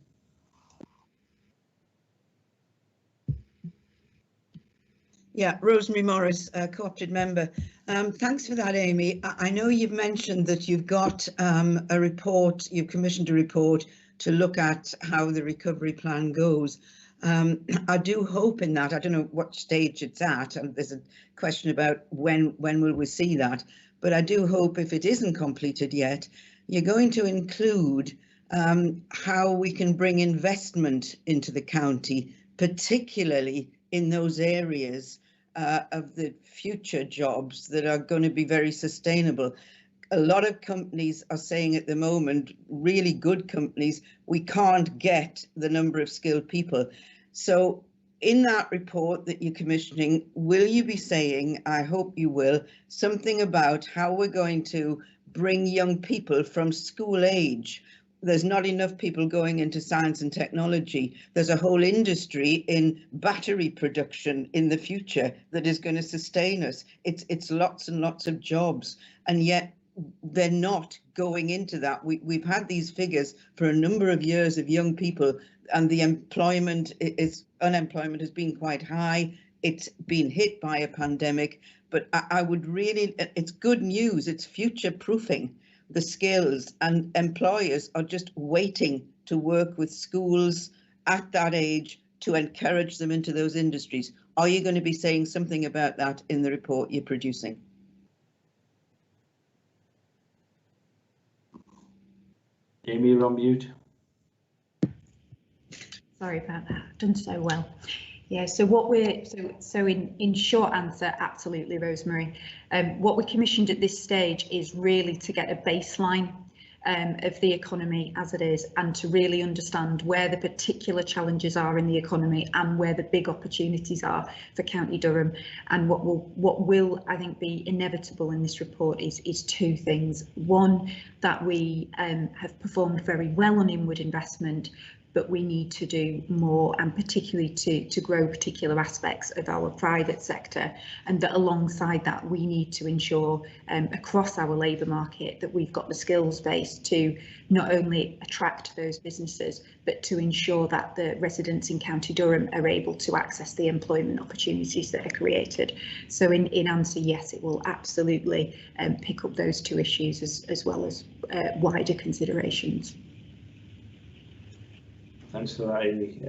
Yeah, Rosemary Morris, co-opted member. Thanks for that, Amy. I know you've mentioned that you've got a report, you've commissioned a report to look at how the recovery plan goes. I do hope in that, I don't know what stage it's at, and there's a question about when will we see that, but I do hope if it isn't completed yet, you're going to include how we can bring investment into the county, particularly in those areas of the future jobs that are going to be very sustainable. A lot of companies are saying at the moment, really good companies, we can't get the number of skilled people. So in that report that you're commissioning, will you be saying, I hope you will, something about how we're going to bring young people from school age? There's not enough people going into science and technology. There's a whole industry in battery production in the future that is going to sustain us. It's lots and lots of jobs, and yet they're not going into that. We've had these figures for a number of years of young people, and the unemployment has been quite high. It's been hit by a pandemic, but I would really, it's good news. It's future proofing the skills, and employers are just waiting to work with schools at that age to encourage them into those industries. Are you going to be saying something about that in the report you're producing? Amy, you're on mute. Sorry about that. I've done so well. Yeah, so what we're so in short answer, absolutely, Rosemary. What we commissioned at this stage is really to get a baseline of the economy as it is, and to really understand where the particular challenges are in the economy and where the big opportunities are for County Durham. And what will I think be inevitable in this report is two things. One, that we have performed very well on inward investment, but we need to do more, and particularly to grow particular aspects of our private sector, and that alongside that we need to ensure across our labour market that we've got the skills base to not only attract those businesses, but to ensure that the residents in County Durham are able to access the employment opportunities that are created. So in answer, yes, it will absolutely pick up those two issues as well as wider considerations. Thanks for that, Amy.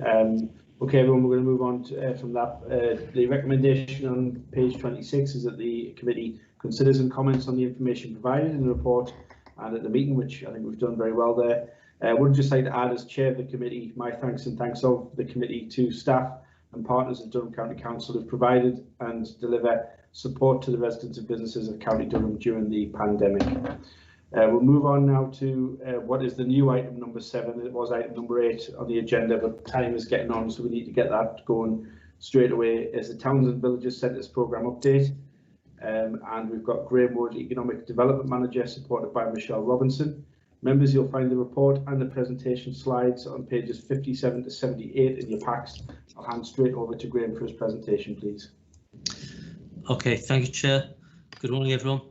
Okay, everyone, we're going to move on to, from that. The recommendation on page 26 is that the committee considers and comments on the information provided in the report and at the meeting, which I think we've done very well there. I would just like to add, as chair of the committee, my thanks and thanks of the committee to staff and partners of Durham County Council who have provided and deliver support to the residents and businesses of County Durham during the pandemic. We'll move on now to what is the new item number 7. It was item number 8 on the agenda, but time is getting on, so we need to get that going straight away. Is the Towns and Villages Centres Programme update, and we've got Graham Wood, Economic Development Manager, supported by Michelle Robinson. Members, you'll find the report and the presentation slides on pages 57 to 78 in your packs. I'll hand straight over to Graham for his presentation, please. Okay, thank you, Chair. Good morning, everyone.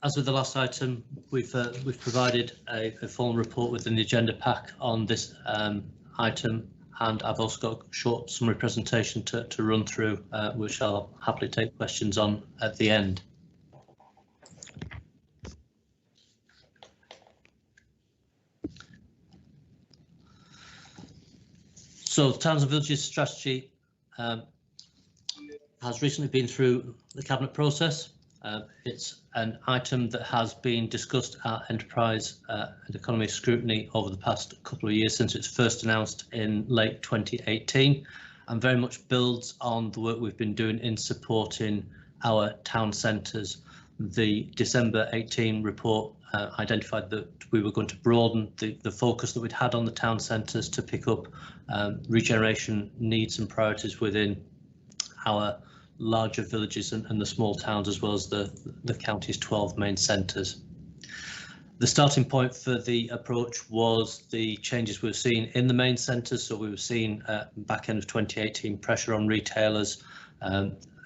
As with the last item, we've provided a formal report within the agenda pack on this item, and I've also got a short summary presentation to run through, which I'll happily take questions on at the end. So the Towns and Villages strategy has recently been through the Cabinet process. It's an item that has been discussed at Enterprise and Economy Scrutiny over the past couple of years since it's first announced in late 2018, and very much builds on the work we've been doing in supporting our town centres. The December 18 report identified that we were going to broaden the focus that we'd had on the town centres to pick up regeneration needs and priorities within our larger villages and the small towns, as well as the county's 12 main centres. The starting point for the approach was the changes we've seen in the main centres. So we were seeing back end of 2018 pressure on retailers,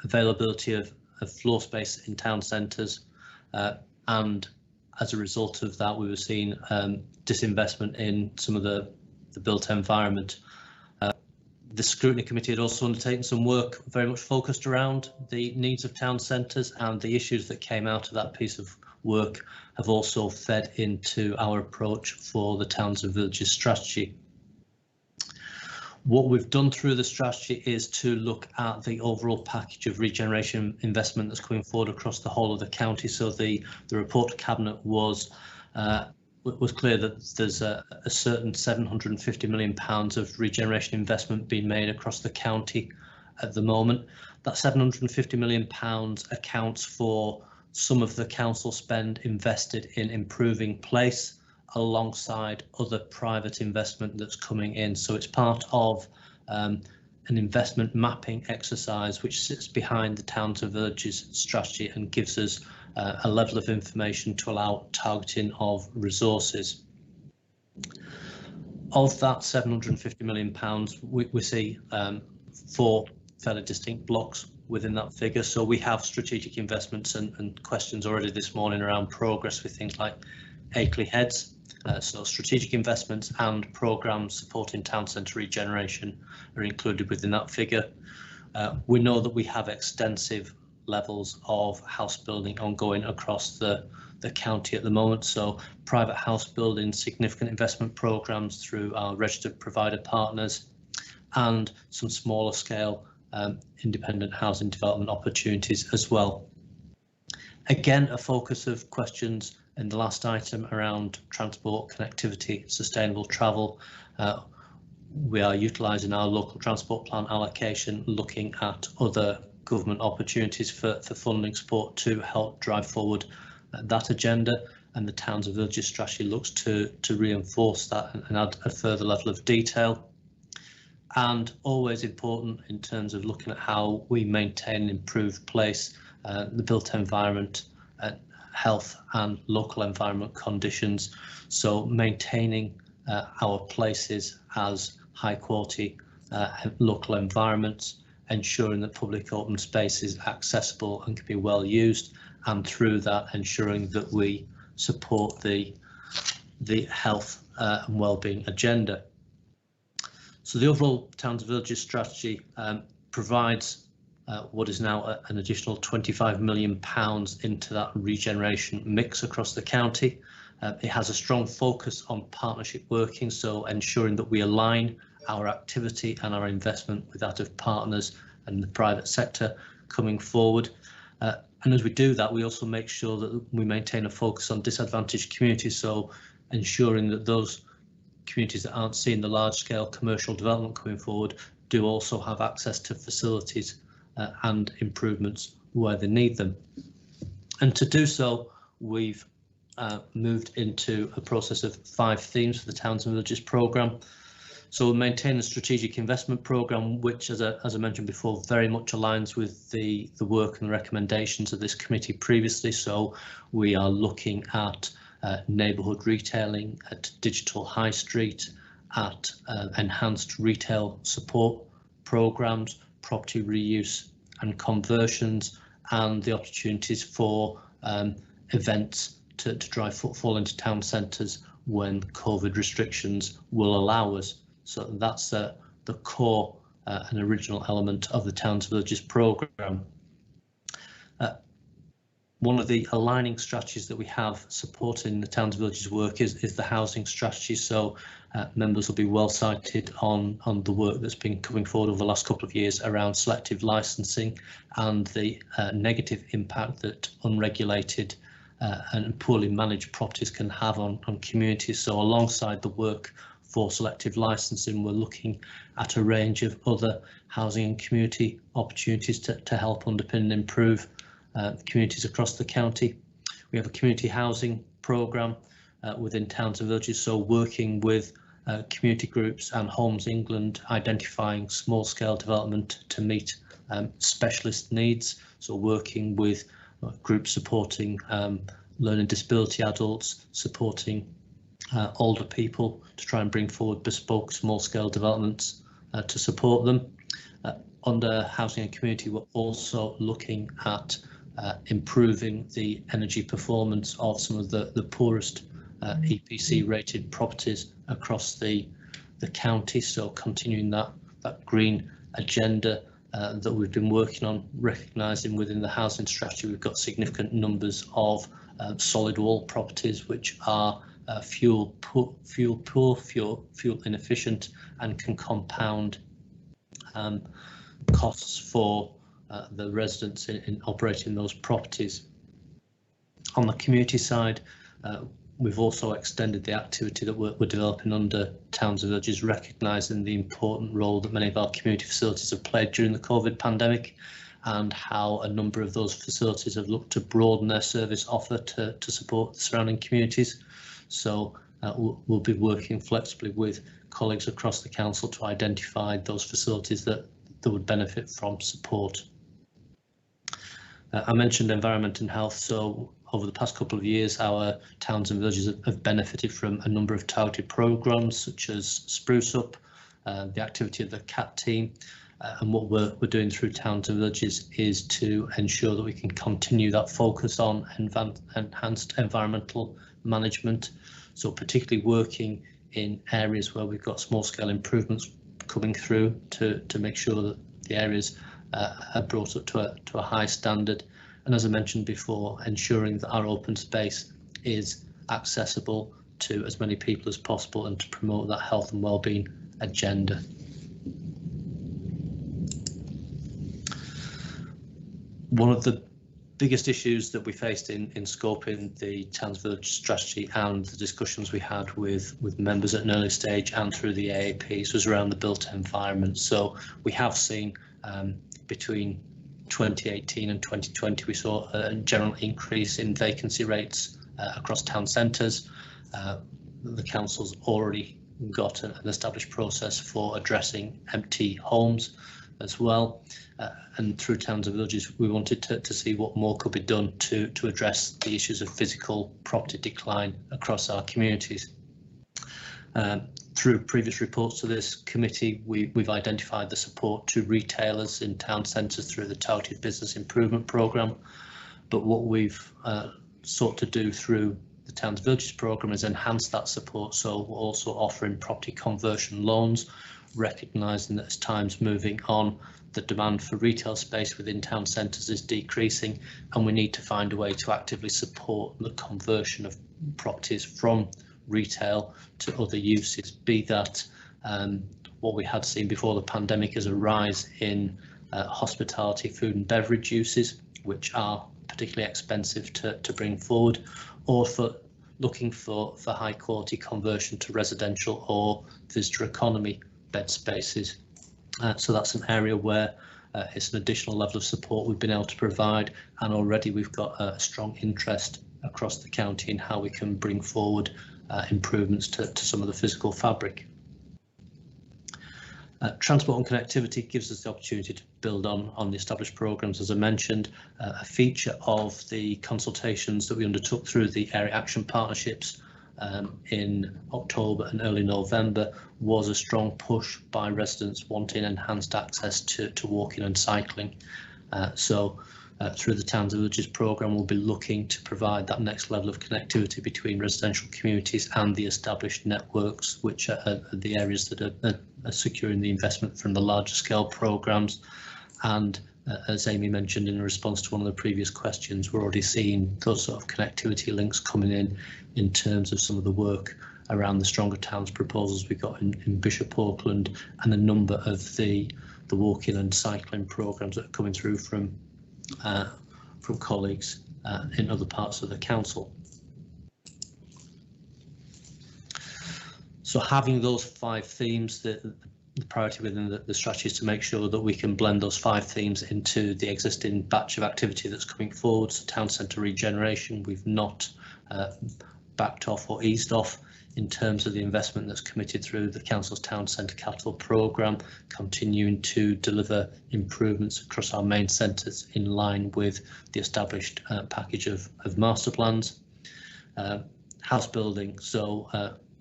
availability of floor space in town centres, and as a result of that we were seeing disinvestment in some of the built environment. The Scrutiny Committee had also undertaken some work very much focused around the needs of town centres, and the issues that came out of that piece of work have also fed into our approach for the Towns and Villages strategy. What we've done through the strategy is to look at the overall package of regeneration investment that's coming forward across the whole of the county. So the report to Cabinet was clear that there's a certain £750 million of regeneration investment being made across the county at the moment. That £750 million accounts for some of the council spend invested in improving place alongside other private investment that's coming in. So it's part of an investment mapping exercise which sits behind the Towns and Villages strategy and gives us a level of information to allow targeting of resources. Of that £750 million, we see 4 fairly distinct blocks within that figure. So we have strategic investments and questions already this morning around progress with things like Akeley Heads. So strategic investments and programmes supporting town centre regeneration are included within that figure. We know that we have extensive levels of house building ongoing across the county at the moment. So private house building, significant investment programmes through our registered provider partners, and some smaller scale independent housing development opportunities as well. Again, a focus of questions in the last item around transport, connectivity, sustainable travel. We are utilising our local transport plan allocation, looking at other government opportunities for funding support to help drive forward that agenda, and the Towns and Villages strategy looks to reinforce that and add a further level of detail. And always important in terms of looking at how we maintain an improved place, the built environment, health and local environment conditions. So maintaining our places as high quality local environments, ensuring that public open space is accessible and can be well used, and through that ensuring that we support the health and wellbeing agenda. So the overall Towns and Villages strategy provides what is now an additional £25 million into that regeneration mix across the county. It has a strong focus on partnership working, so ensuring that we align our activity and our investment with that of partners and the private sector coming forward. And as we do that, we also make sure that we maintain a focus on disadvantaged communities, so ensuring that those communities that aren't seeing the large-scale commercial development coming forward do also have access to facilities and improvements where they need them. And to do so, we've moved into a process of 5 themes for the Towns and Villages programme. So we'll maintain a strategic investment programme, which, as I mentioned before, very much aligns with the work and the recommendations of this committee previously. So we are looking at neighbourhood retailing, at digital high street, at enhanced retail support programmes, property reuse and conversions, and the opportunities for events to drive footfall into town centres when COVID restrictions will allow us. So that's the core and original element of the Towns and Villages programme. One of the aligning strategies that we have supporting the Towns and Villages work is the housing strategy. So members will be well cited on the work that's been coming forward over the last couple of years around selective licensing and the negative impact that unregulated and poorly managed properties can have on communities. So alongside the work for selective licensing, we're looking at a range of other housing and community opportunities to help underpin and improve communities across the county. We have a community housing programme within Towns and Villages, so working with community groups and Homes England, identifying small scale development to meet specialist needs. So working with groups supporting learning disability adults, supporting older people to try and bring forward bespoke small scale developments to support them. Under housing and community, we're also looking at improving the energy performance of some of the poorest EPC rated properties across the county. So continuing that green agenda that we've been working on, recognising within the housing strategy we've got significant numbers of solid wall properties which are fuel poor, fuel inefficient, and can compound costs for the residents in operating those properties. On the community side, we've also extended the activity that we're developing under Towns and Villages, recognising the important role that many of our community facilities have played during the COVID pandemic, and how a number of those facilities have looked to broaden their service offer to support the surrounding communities. So we'll be working flexibly with colleagues across the council to identify those facilities that would benefit from support. I mentioned environment and health, so over the past couple of years our towns and villages have benefited from a number of targeted programmes such as Spruce Up, the activity of the CAT team, and what we're doing through towns and villages is to ensure that we can continue that focus on enhanced environmental management, so particularly working in areas where we've got small scale improvements coming through to make sure that the areas are brought up to a high standard, and as I mentioned before, ensuring that our open space is accessible to as many people as possible and to promote that health and wellbeing agenda. One of the biggest issues that we faced in scoping the Towns Village strategy and the discussions we had with members at an early stage and through the AAPs was around the built environment. So we have seen between 2018 and 2020 we saw a general increase in vacancy rates across town centres. The council's already got an established process for addressing empty homes as well, and through Towns and Villages we wanted to see what more could be done to address the issues of physical property decline across our communities. Through previous reports to this committee, we've identified the support to retailers in town centres through the Targeted Business Improvement Programme, but what we've sought to do through the Towns Villages programme is enhance that support, so we're also offering property conversion loans, recognising that as time's moving on, the demand for retail space within town centres is decreasing, and we need to find a way to actively support the conversion of properties from retail to other uses, be that what we had seen before the pandemic as a rise in hospitality, food and beverage uses, which are particularly expensive to bring forward, or for looking for high quality conversion to residential or visitor economy bed spaces. So that's an area where it's an additional level of support we've been able to provide, and already we've got a strong interest across the county in how we can bring forward improvements to some of the physical fabric. Transport and connectivity gives us the opportunity to build on the established programmes. As I mentioned, a feature of the consultations that we undertook through the area action partnerships in October and early November was a strong push by residents wanting enhanced access to walking and cycling. Through the Towns and Villages programme, we'll be looking to provide that next level of connectivity between residential communities and the established networks, which are the areas that are securing the investment from the larger scale programmes. And as Amy mentioned in response to one of the previous questions, we're already seeing those sort of connectivity links coming in terms of some of the work around the Stronger Towns proposals we got in Bishop Auckland, and a number of the walking and cycling programmes that are coming through from colleagues in other parts of the council. So having those 5 themes, the priority within the strategy is to make sure that we can blend those 5 themes into the existing batch of activity that's coming forward. So town centre regeneration, we've not backed off or eased off in terms of the investment that's committed through the council's town centre capital programme, continuing to deliver improvements across our main centres in line with the established package of master plans. House building, so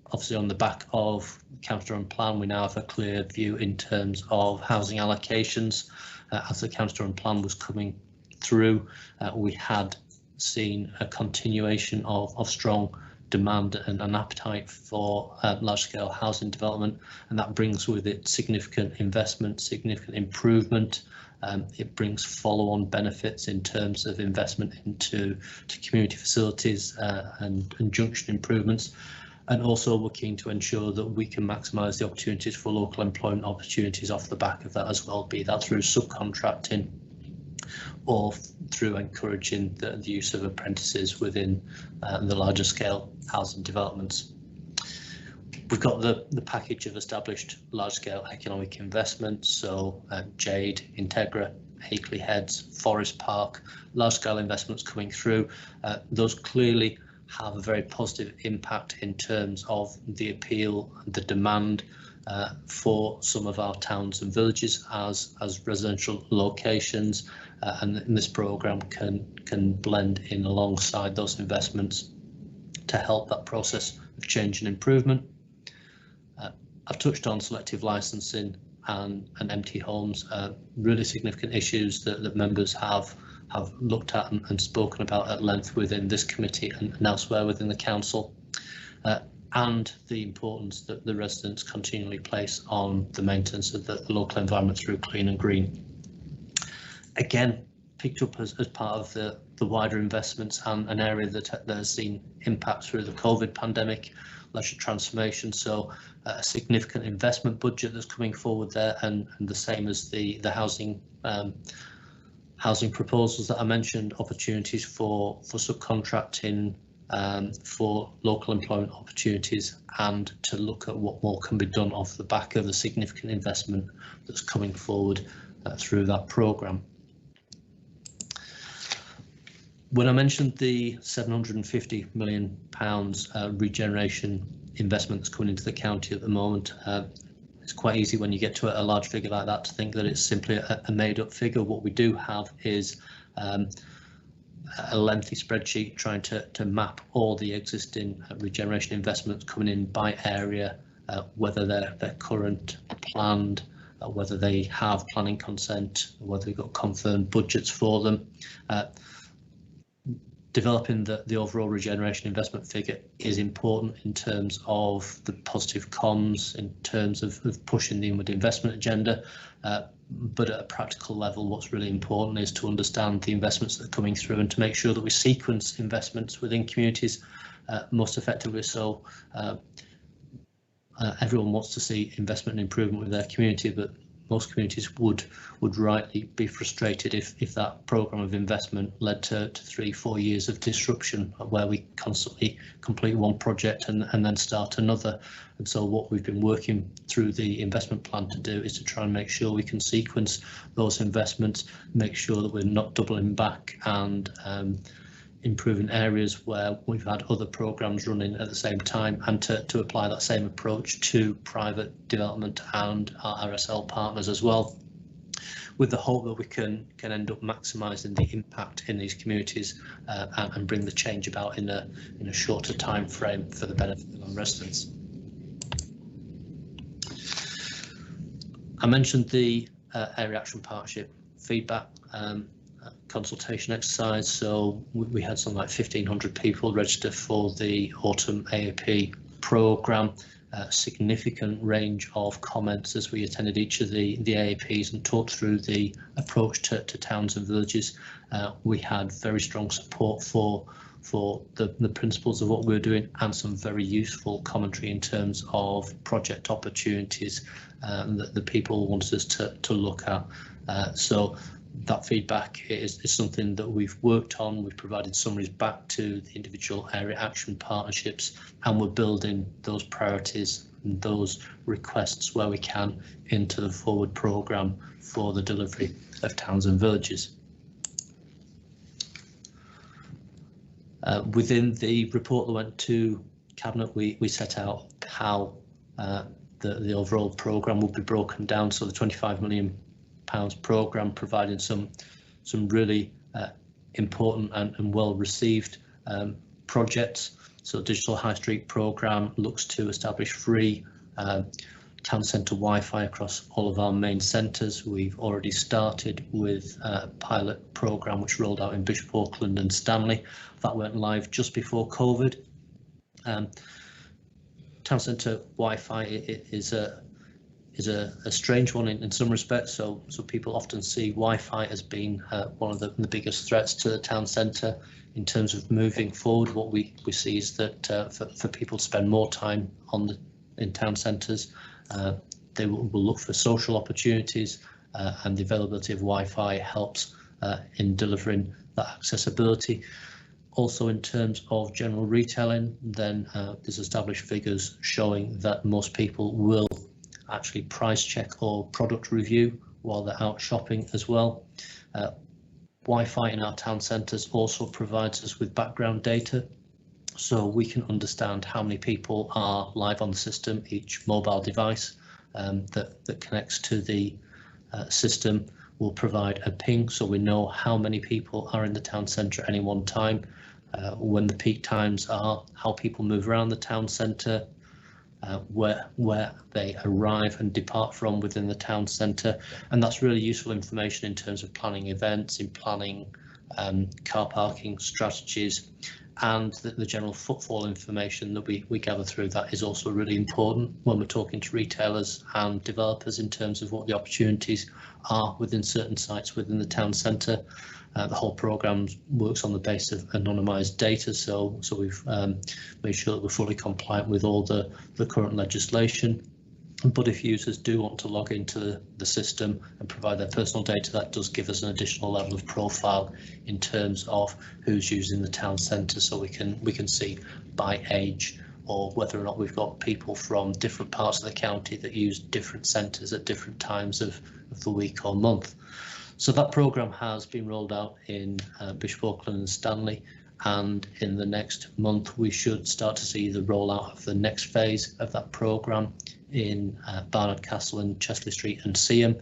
obviously on the back of County Durham plan, we now have a clear view in terms of housing allocations. As the County Durham plan was coming through, we had seen a continuation of strong demand and an appetite for large-scale housing development, and that brings with it significant investment, significant improvement It brings follow-on benefits in terms of investment into community facilities and junction improvements. And also we're keen to ensure that we can maximise the opportunities for local employment opportunities off the back of that as well, be that through subcontracting or through encouraging the use of apprentices within the larger scale housing developments. We've got the package of established large scale economic investments, so Jade, Integra, Hakeley Heads, Forest Park, large scale investments coming through. Those clearly have a very positive impact in terms of the appeal and the demand for some of our towns and villages as residential locations, and this programme can blend in alongside those investments to help that process of change and improvement. I've touched on selective licensing and empty homes, really significant issues that members have looked at and spoken about at length within this committee and elsewhere within the council, and the importance that the residents continually place on the maintenance of the local environment through clean and green. Again, picked up as part of the wider investments and an area that has seen impact through the COVID pandemic, leisure transformation. So a significant investment budget that's coming forward there, and the same as the housing proposals that I mentioned, opportunities for subcontracting, for local employment opportunities, and to look at what more can be done off the back of the significant investment that's coming forward through that programme. When I mentioned the £750 million regeneration investment that's coming into the county at the moment, it's quite easy when you get to a large figure like that to think that it's simply a made-up figure. What we do have is a lengthy spreadsheet trying to map all the existing regeneration investments coming in by area, whether they're current, planned, whether they have planning consent, whether we've got confirmed budgets for them. Developing the overall regeneration investment figure is important in terms of the positive comms, in terms of pushing the inward investment agenda, but at a practical level, what's really important is to understand the investments that are coming through and to make sure that we sequence investments within communities most effectively. So everyone wants to see investment and improvement with their community, but most communities would rightly be frustrated if that programme of investment led to 3-4 years of disruption, where we constantly complete one project and then start another. And so what we've been working through the investment plan to do is to try and make sure we can sequence those investments, make sure that we're not doubling back and improving areas where we've had other programmes running at the same time, and to apply that same approach to private development and our RSL partners as well, with the hope that we can end up maximising the impact in these communities and bring the change about in a shorter time frame for the benefit of our residents. I mentioned the Area Action Partnership feedback consultation exercise, so we had something like 1,500 people register for the autumn AAP programme. Significant range of comments as we attended each of the AAPs and talked through the approach to towns and villages. We had very strong support for the principles of what we're doing, and some very useful commentary in terms of project opportunities that the people wanted us to look at. So that feedback is something that we've worked on. We've provided summaries back to the individual area action partnerships, and we're building those priorities and those requests where we can into the forward programme for the delivery of towns and villages. Within the report that went to Cabinet, we set out how the overall programme will be broken down. So the £25 million programme providing some really important and well received projects. So Digital High Street programme looks to establish free town centre Wi-Fi across all of our main centres. We've already started with a pilot programme which rolled out in Bishop Auckland and Stanley. That went live just before COVID. Town centre Wi-Fi is is a strange one in some respects. So people often see Wi-Fi as being one of the biggest threats to the town centre. In terms of moving forward, what we see is that for people to spend more time in town centres, they will look for social opportunities, and the availability of Wi-Fi helps in delivering that accessibility. Also, in terms of general retailing, then there's established figures showing that most people will actually price check or product review while they're out shopping as well. Wi-Fi in our town centres also provides us with background data, so we can understand how many people are live on the system. Each mobile device that connects to the system will provide a ping, so we know how many people are in the town centre at any one time, when the peak times are, how people move around the town centre, where they arrive and depart from within the town centre, and that's really useful information in terms of planning events, in planning car parking strategies, and the general footfall information that we gather through that is also really important when we're talking to retailers and developers in terms of what the opportunities are within certain sites within the town centre. The whole programme works on the basis of anonymised data, so we've made sure that we're fully compliant with all the current legislation. But if users do want to log into the system and provide their personal data, that does give us an additional level of profile in terms of who's using the town centre, so we can see by age or whether or not we've got people from different parts of the county that use different centres at different times of the week or month. So that programme has been rolled out in Bishop Auckland and Stanley, and in the next month we should start to see the rollout of the next phase of that programme in Barnard Castle and Chesley Street and Seaham,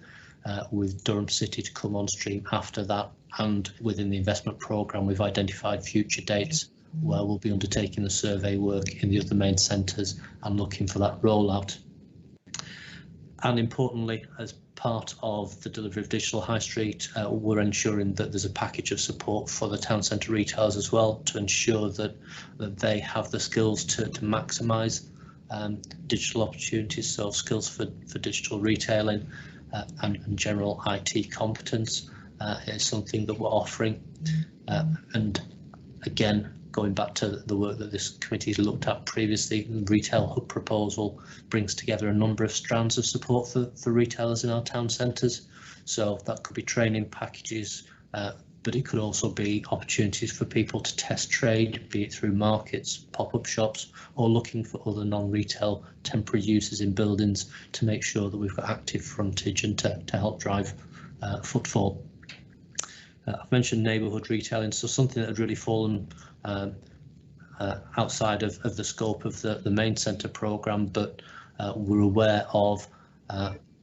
with Durham City to come on stream after that. And within the investment programme we've identified future dates where we'll be undertaking the survey work in the other main centres and looking for that rollout. And importantly, as part of the delivery of Digital High Street, we're ensuring that there's a package of support for the town centre retailers as well, to ensure that they have the skills to maximise digital opportunities, so skills for digital retailing and general IT competence is something that we're offering. And again, going back to the work that this committee has looked at previously, the Retail Hub proposal brings together a number of strands of support for retailers in our town centres. So that could be training packages, but it could also be opportunities for people to test trade, be it through markets, pop-up shops, or looking for other non-retail temporary uses in buildings to make sure that we've got active frontage and to help drive footfall. I've mentioned neighbourhood retailing, so something that had really fallen outside of the scope of the main centre programme, but we're aware of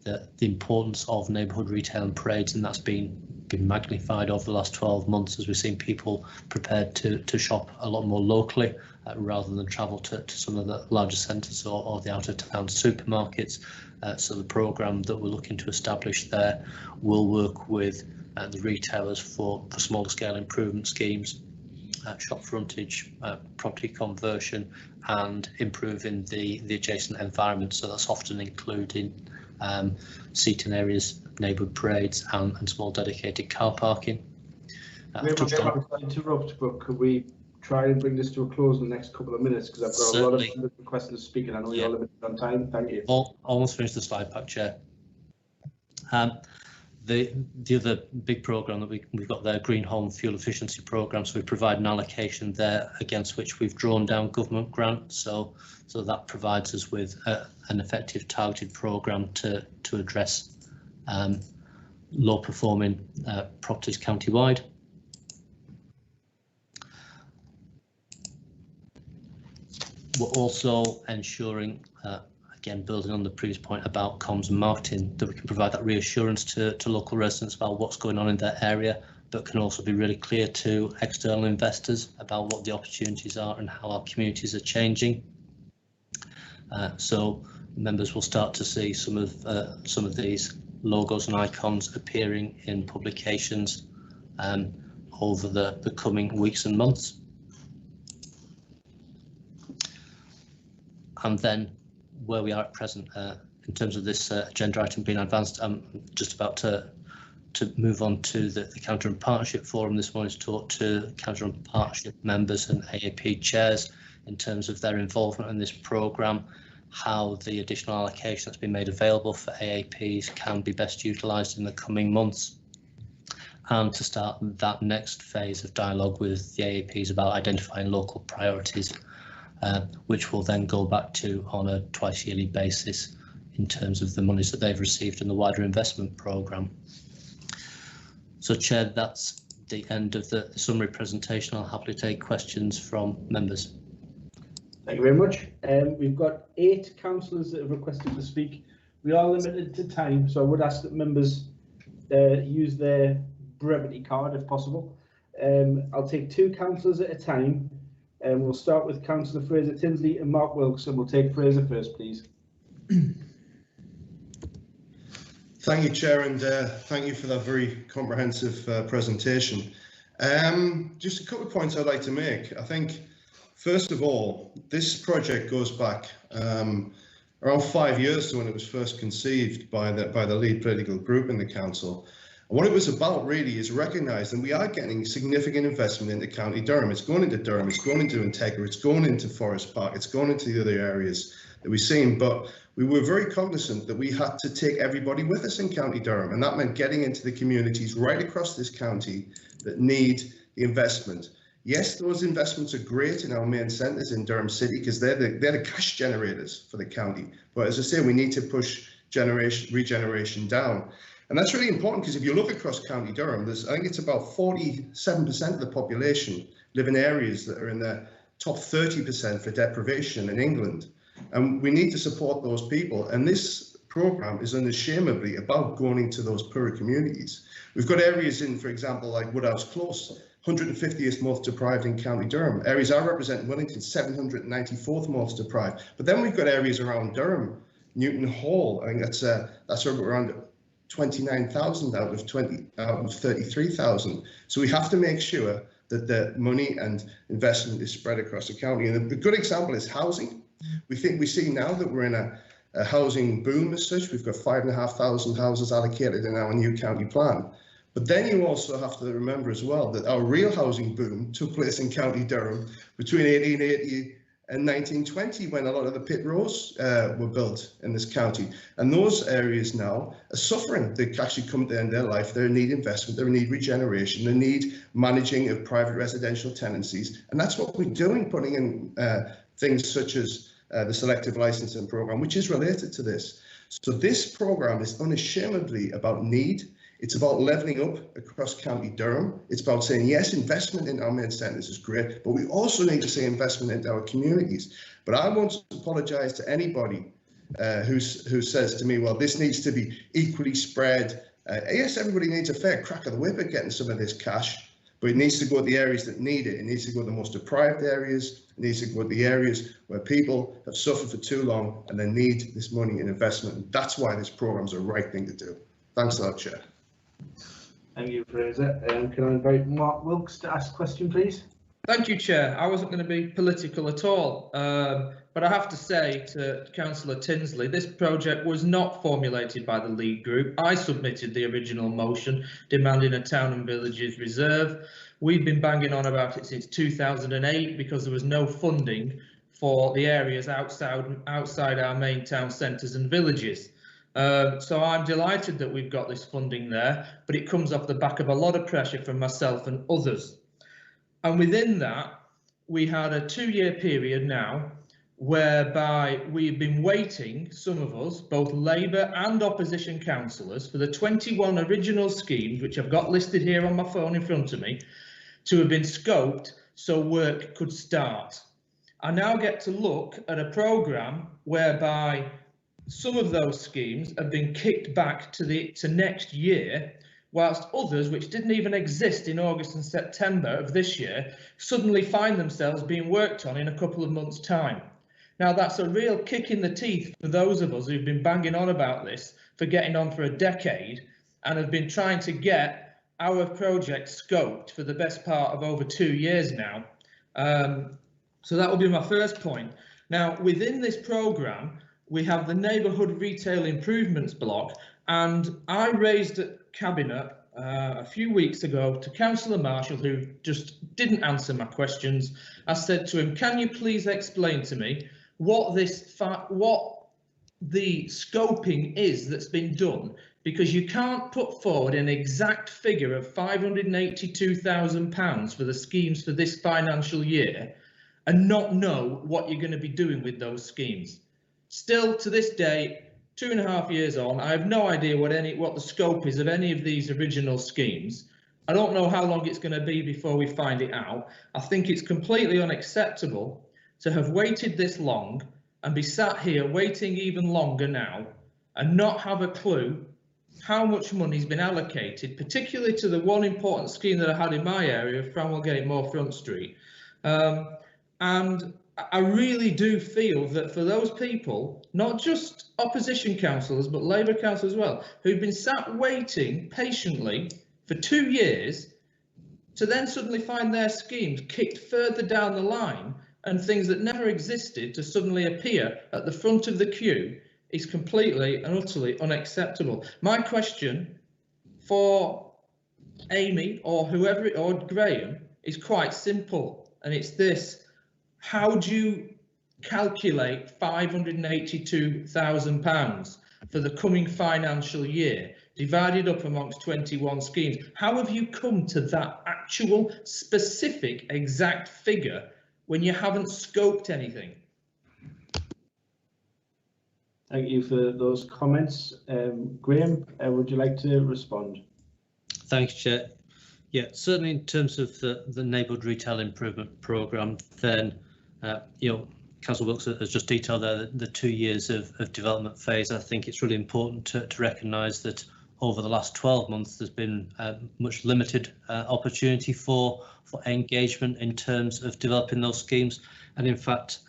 the importance of neighbourhood retail and parades, and that's been magnified over the last 12 months as we've seen people prepared to shop a lot more locally rather than travel to some of the larger centres or the out of town supermarkets. So the programme that we're looking to establish there will work with the retailers for smaller scale improvement schemes, shop frontage, property conversion, and improving the adjacent environment. So that's often including seating areas, neighbourhood parades, and small dedicated car parking. I'm sorry to interrupt, but could we try and bring this to a close in the next couple of minutes, because I've got a lot of requests to speak and I know you're limited on time. Thank you. Almost finished the slide pack, Chair. The other big programme that we've got there, Green Home Fuel Efficiency Programme, so we provide an allocation there against which we've drawn down government grants, so that provides us with an effective targeted programme to address low performing properties county-wide. We're also ensuring, again, building on the previous point about comms and marketing, that we can provide that reassurance to local residents about what's going on in their area, but can also be really clear to external investors about what the opportunities are and how our communities are changing. So members will start to see some of these logos and icons appearing in publications over the coming weeks and months. And then where we are at present, in terms of this agenda item being advanced, I'm just about to move on to the Counter and Partnership Forum this morning to talk to Counter and Partnership members and AAP chairs in terms of their involvement in this programme, how the additional allocation that's been made available for AAPs can be best utilised in the coming months, and to start that next phase of dialogue with the AAPs about identifying local priorities, which will then go back to on a twice yearly basis in terms of the monies that they've received in the wider investment programme. So, Chair, that's the end of the summary presentation. I'll happily take questions from members. Thank you very much. We've got 8 councillors that have requested to speak. We are limited to time, so I would ask that members use their brevity card if possible. I'll take 2 councillors at a time, and we'll start with Councillor Fraser Tinsley and Mark Wilkson. We'll take Fraser first, please. Thank you, Chair, and thank you for that very comprehensive presentation. Just a couple of points I'd like to make. I think, first of all, this project goes back around 5 years to when it was first conceived by the lead political group in the council. And what it was about really is recognising we are getting significant investment into County Durham. It's going into Durham, it's going into Integra, it's going into Forest Park, it's going into the other areas that we've seen, but we were very cognizant that we had to take everybody with us in County Durham, and that meant getting into the communities right across this county that need the investment. Yes, those investments are great in our main centres in Durham City because they're the cash generators for the county. But as I say, we need to push regeneration down. And that's really important because if you look across County Durham, I think it's about 47% of the population live in areas that are in the top 30% for deprivation in England. And we need to support those people. And this programme is unashamedly about going into those poorer communities. We've got areas in, for example, like Woodhouse Close, 150th most deprived in County Durham. Areas I represent in Wellington, 794th most deprived. But then we've got areas around Durham, Newton Hall. I think that's around 29,000 out of 33,000. So we have to make sure that the money and investment is spread across the county. And a good example is housing. We see now that we're in a housing boom as such. We've got 5,500 houses allocated in our new county plan. But then you also have to remember as well that our real housing boom took place in County Durham between 1880 and 1920, when a lot of the pit roads were built in this county. And those areas now are suffering. They actually come to the end of their life. They need investment, they need regeneration, they need managing of private residential tenancies. And that's what we're doing, putting in things such as the selective licensing programme, which is related to this. So this programme is unashamedly about need. It's about levelling up across County Durham. It's about saying, yes, investment in our main centres is great, but we also need to say investment into our communities. But I won't apologise to anybody who says to me, well, this needs to be equally spread. Yes, everybody needs a fair crack of the whip at getting some of this cash, but it needs to go to the areas that need it. It needs to go to the most deprived areas. It needs to go to the areas where people have suffered for too long and they need this money and investment. And that's why this programme is the right thing to do. Thanks a lot, Chair. Thank you, Fraser. Can I invite Mark Wilkes to ask a question, please? Thank you, Chair. I wasn't going to be political at all, but I have to say to Councillor Tinsley, this project was not formulated by the lead group. I submitted the original motion demanding a town and villages reserve. We've been banging on about it since 2008 because there was no funding for the areas outside our main town centres and villages. So I'm delighted that we've got this funding there, but it comes off the back of a lot of pressure from myself and others. And within that, we had a 2-year period now whereby we've been waiting, some of us, both Labour and opposition councillors, for the 21 original schemes, which I've got listed here on my phone in front of me, to have been scoped so work could start. I now get to look at a programme whereby some of those schemes have been kicked back to next year, whilst others, which didn't even exist in August and September of this year, suddenly find themselves being worked on in a couple of months' time. Now, that's a real kick in the teeth for those of us who've been banging on about this for getting on for a decade and have been trying to get our project scoped for the best part of over 2 years now. So that will be my first point. Now, within this programme, we have the neighbourhood retail improvements block, and I raised at Cabinet a few weeks ago to Councillor Marshall, who just didn't answer my questions. I said to him, can you please explain to me what the scoping is that's been done, because you can't put forward an exact figure of £582,000 for the schemes for this financial year and not know what you're going to be doing with those schemes. Still to this day, 2.5 years on, I have no idea what the scope is of any of these original schemes. I don't know how long it's going to be before we find it out. I think it's completely unacceptable to have waited this long and be sat here waiting even longer now and not have a clue how much money's been allocated, particularly to the one important scheme that I had in my area of Framwellgate Moor Front Street. And I really do feel that for those people, not just opposition councillors, but Labour councillors as well, who've been sat waiting patiently for 2 years to then suddenly find their schemes kicked further down the line and things that never existed to suddenly appear at the front of the queue is completely and utterly unacceptable. My question for Amy or whoever, or Graham, is quite simple, and it's this: how do you calculate £582,000 for the coming financial year, divided up amongst 21 schemes? How have you come to that actual specific exact figure when you haven't scoped anything? Thank you for those comments. Graham, would you like to respond? Thanks, Chair. Yeah, certainly in terms of the neighbourhood retail improvement programme, then Councillor Wilkes has just detailed there the 2 years of development phase. I think it's really important to recognise that over the last 12 months there's been much limited opportunity for engagement in terms of developing those schemes, and in fact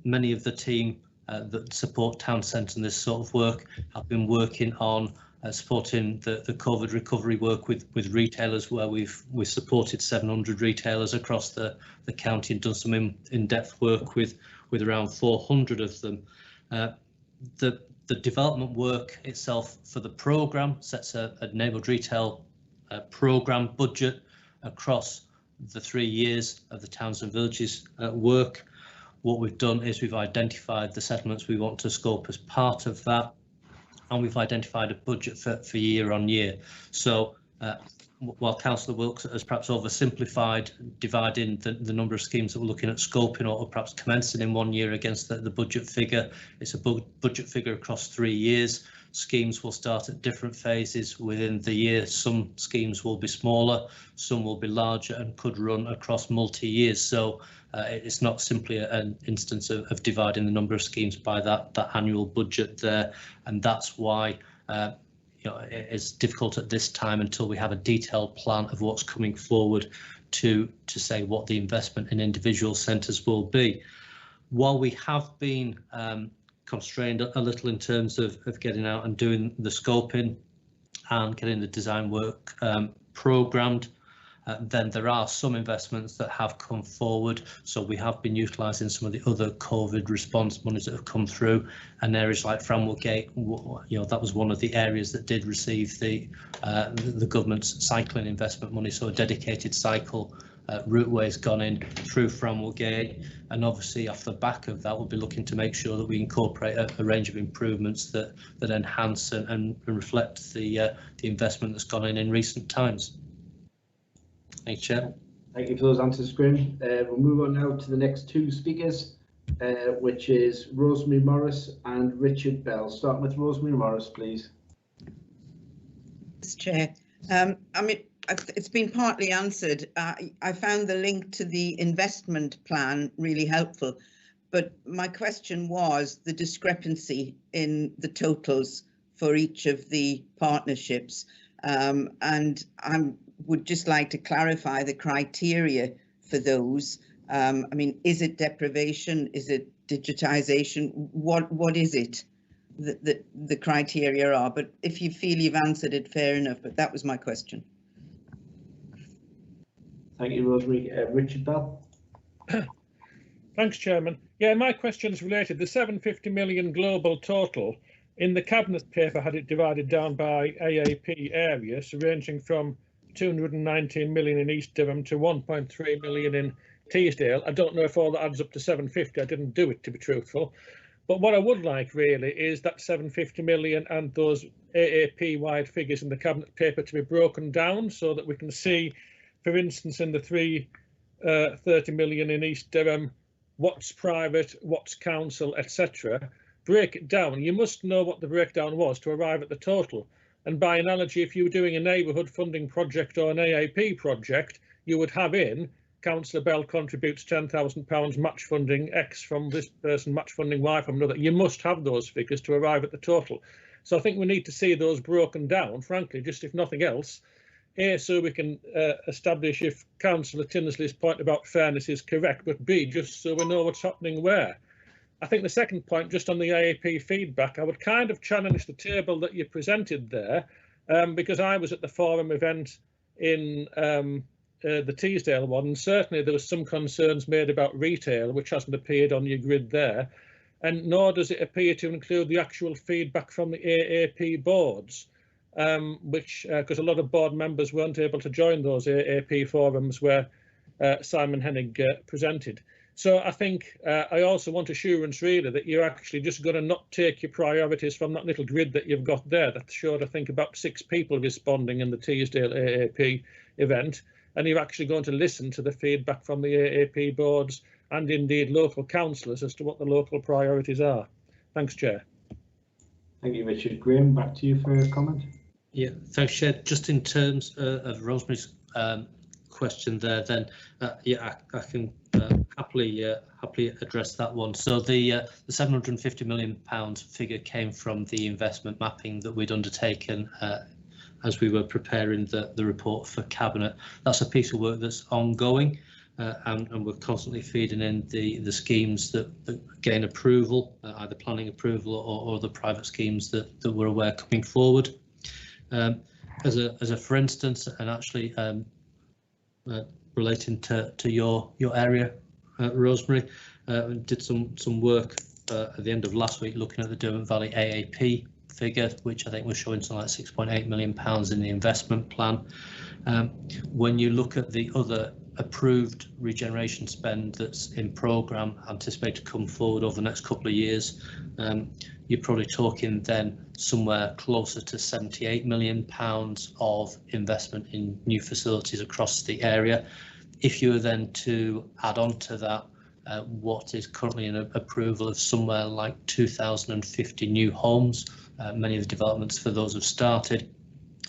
many of the team that support town centre and this sort of work have been working on supporting the COVID recovery work with retailers, where we've supported 700 retailers across the county and done some in-depth work with around 400 of them. The development work itself for the programme sets a neighbourhood retail programme budget across the 3 years of the towns and villages work. What we've done is we've identified the settlements we want to scope as part of that, and we've identified a budget for year on year. So while Councillor Wilkes has perhaps oversimplified dividing the number of schemes that we're looking at scoping or perhaps commencing in 1 year against the budget figure, it's a budget figure across 3 years. Schemes will start at different phases within the year. Some schemes will be smaller, some will be larger and could run across multi-years. So it's not simply an instance of dividing the number of schemes by that annual budget there, and that's why it's difficult at this time until we have a detailed plan of what's coming forward to say what the investment in individual centres will be. While we have been constrained a little in terms of getting out and doing the scoping and getting the design work programmed, then there are some investments that have come forward. So we have been utilising some of the other COVID response monies that have come through, and areas like Framwellgate, that was one of the areas that did receive the government's cycling investment money. So a dedicated cycle routeways gone in through Framwellgate, and obviously off the back of that we'll be looking to make sure that we incorporate a range of improvements that enhance and reflect the investment that's gone in recent times. Thank you, Chair. Thank you for those answers, Graham. We'll move on now to the next two speakers, which is Rosemary Morris and Richard Bell. Starting with Rosemary Morris, please. Chair, it's been partly answered. I found the link to the investment plan really helpful, but my question was the discrepancy in the totals for each of the partnerships, and I would just like to clarify the criteria for those. Is it deprivation? Is it digitisation? What is it that the criteria are? But if you feel you've answered it, fair enough, but that was my question. Thank you, Rosemary. Richard Bell. Thanks, Chairman. Yeah, my question is related. The 750 million global total in the cabinet paper had it divided down by AAP areas, ranging from 219 million in East Durham to 1.3 million in Teesdale. I don't know if all that adds up to 750. I didn't do it, to be truthful. But what I would like really is that 750 million and those AAP-wide figures in the cabinet paper to be broken down so that we can see, for instance, in the 30 million in East Durham, what's private, what's council, etc. Break it down. You must know what the breakdown was to arrive at the total. And by analogy, if you were doing a neighbourhood funding project or an AAP project, you would have in Councillor Bell contributes £10,000 match funding X from this person, match funding Y from another. You must have those figures to arrive at the total. So I think we need to see those broken down, frankly, just if nothing else. A, so we can establish if Councillor Tinsley's point about fairness is correct, but B, just so we know what's happening where. I think the second point, just on the AAP feedback, I would kind of challenge the table that you presented there, because I was at the forum event in the Teesdale one, and certainly there was some concerns made about retail, which hasn't appeared on your grid there, and nor does it appear to include the actual feedback from the AAP boards, which, because a lot of board members weren't able to join those AAP forums where Simon Hennig presented. So I think I also want assurance really that you're actually just going to not take your priorities from that little grid that you've got there. That showed, I think, about 6 people responding in the Teesdale AAP event, and you're actually going to listen to the feedback from the AAP boards and indeed local councillors as to what the local priorities are. Thanks, Chair. Thank you, Richard. Graham, back to you for a comment. Yeah, thanks, Chair. Just in terms of Rosemary's question there, then yeah, I can happily address that one. So the £750 million figure came from the investment mapping that we'd undertaken as we were preparing the report for Cabinet. That's a piece of work that's ongoing, and we're constantly feeding in the schemes that gain approval, either planning approval or the private schemes that we're aware coming forward. As a for instance, and actually relating to your area, Rosemary, did some work at the end of last week looking at the Durham Valley AAP figure, which I think was showing something like £6.8 million in the investment plan. When you look at the other approved regeneration spend that's in programme, anticipated to come forward over the next couple of years, you're probably talking then somewhere closer to £78 million of investment in new facilities across the area. If you were then to add on to that what is currently in approval of somewhere like 2,050 new homes, many of the developments for those have started,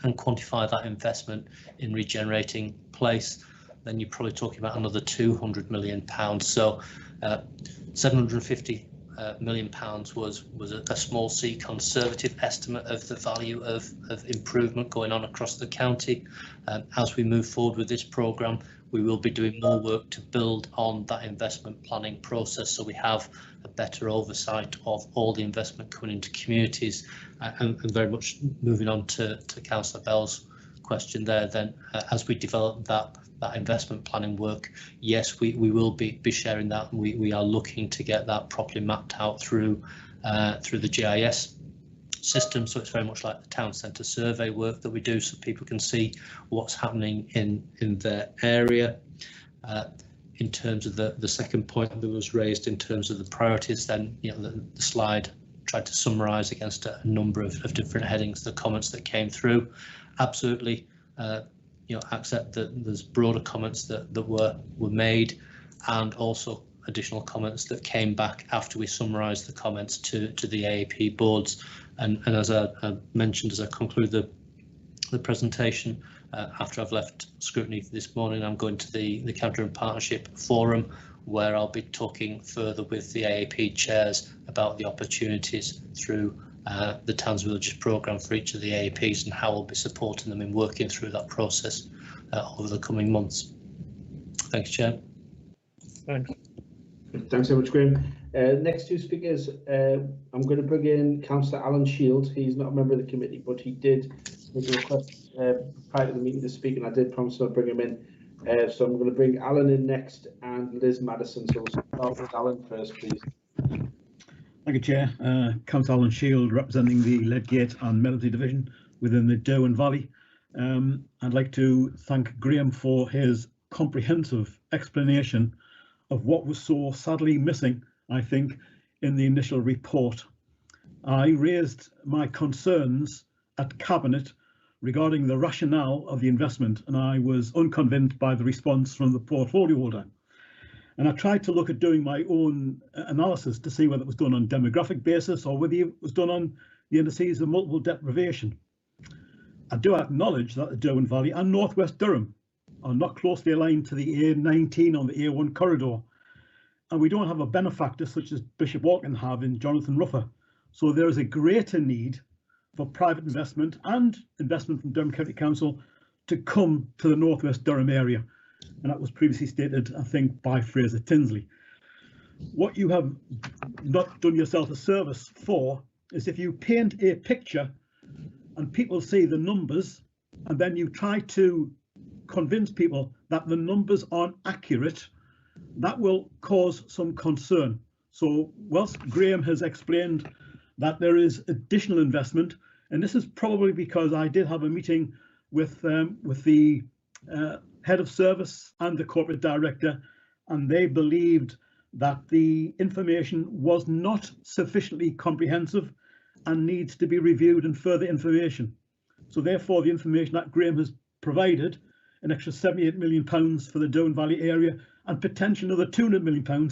and quantify that investment in regenerating place, then you're probably talking about another £200 million. So £750 million was a small c conservative estimate of the value of improvement going on across the county. As we move forward with this programme, we will be doing more work to build on that investment planning process, so we have a better oversight of all the investment coming into communities, and very much moving on to Councillor Bell's question there. Then as we develop that investment planning work, yes, we will be sharing that, and we are looking to get that properly mapped out through the GIS system. So it's very much like the town centre survey work that we do, so people can see what's happening in their area. In terms of the second point that was raised in terms of the priorities, then the slide tried to summarise against a number of different headings the comments that came through. Absolutely, accept that there's broader comments that were made, and also additional comments that came back after we summarised the comments to the AAP boards. And as I mentioned as I conclude the presentation, after I've left Scrutiny this morning, I'm going to the County and Partnership Forum, where I'll be talking further with the AAP chairs about the opportunities through the Towns Villages programme for each of the AAPs, and how we'll be supporting them in working through that process over the coming months. Thanks, Chair. Thanks. Thanks so much, Graham. Next two speakers, I'm going to bring in Councillor Alan Shields. He's not a member of the committee, but he did make a request prior to the meeting to speak, and I did promise I'll bring him in. So I'm going to bring Alan in next and Liz Madison. So we'll start with Alan first, please. Thank you, Chair. Councillor Alan Shield, representing the Ledgate and Melody Division within the Durham Valley. I'd like to thank Graham for his comprehensive explanation of what was so sadly missing, I think, in the initial report. I raised my concerns at Cabinet regarding the rationale of the investment, and I was unconvinced by the response from the portfolio holder. And I tried to look at doing my own analysis to see whether it was done on demographic basis or whether it was done on the indices of multiple deprivation. I do acknowledge that the Durham Valley and Northwest Durham are not closely aligned to the A19 on the A1 corridor, and we don't have a benefactor such as Bishop Auckland have in Jonathan Ruffer. So there is a greater need for private investment and investment from Durham County Council to come to the Northwest Durham area. And that was previously stated, I think, by Fraser Tinsley. What you have not done yourself a service for is if you paint a picture and people see the numbers and then you try to convince people that the numbers aren't accurate, that will cause some concern. So whilst Graham has explained that there is additional investment, and this is probably because I did have a meeting with the head of service and the corporate director, and they believed that the information was not sufficiently comprehensive and needs to be reviewed and further information. So therefore the information that Graham has provided, an extra £78 million for the Durham Valley area and potentially another £200 million,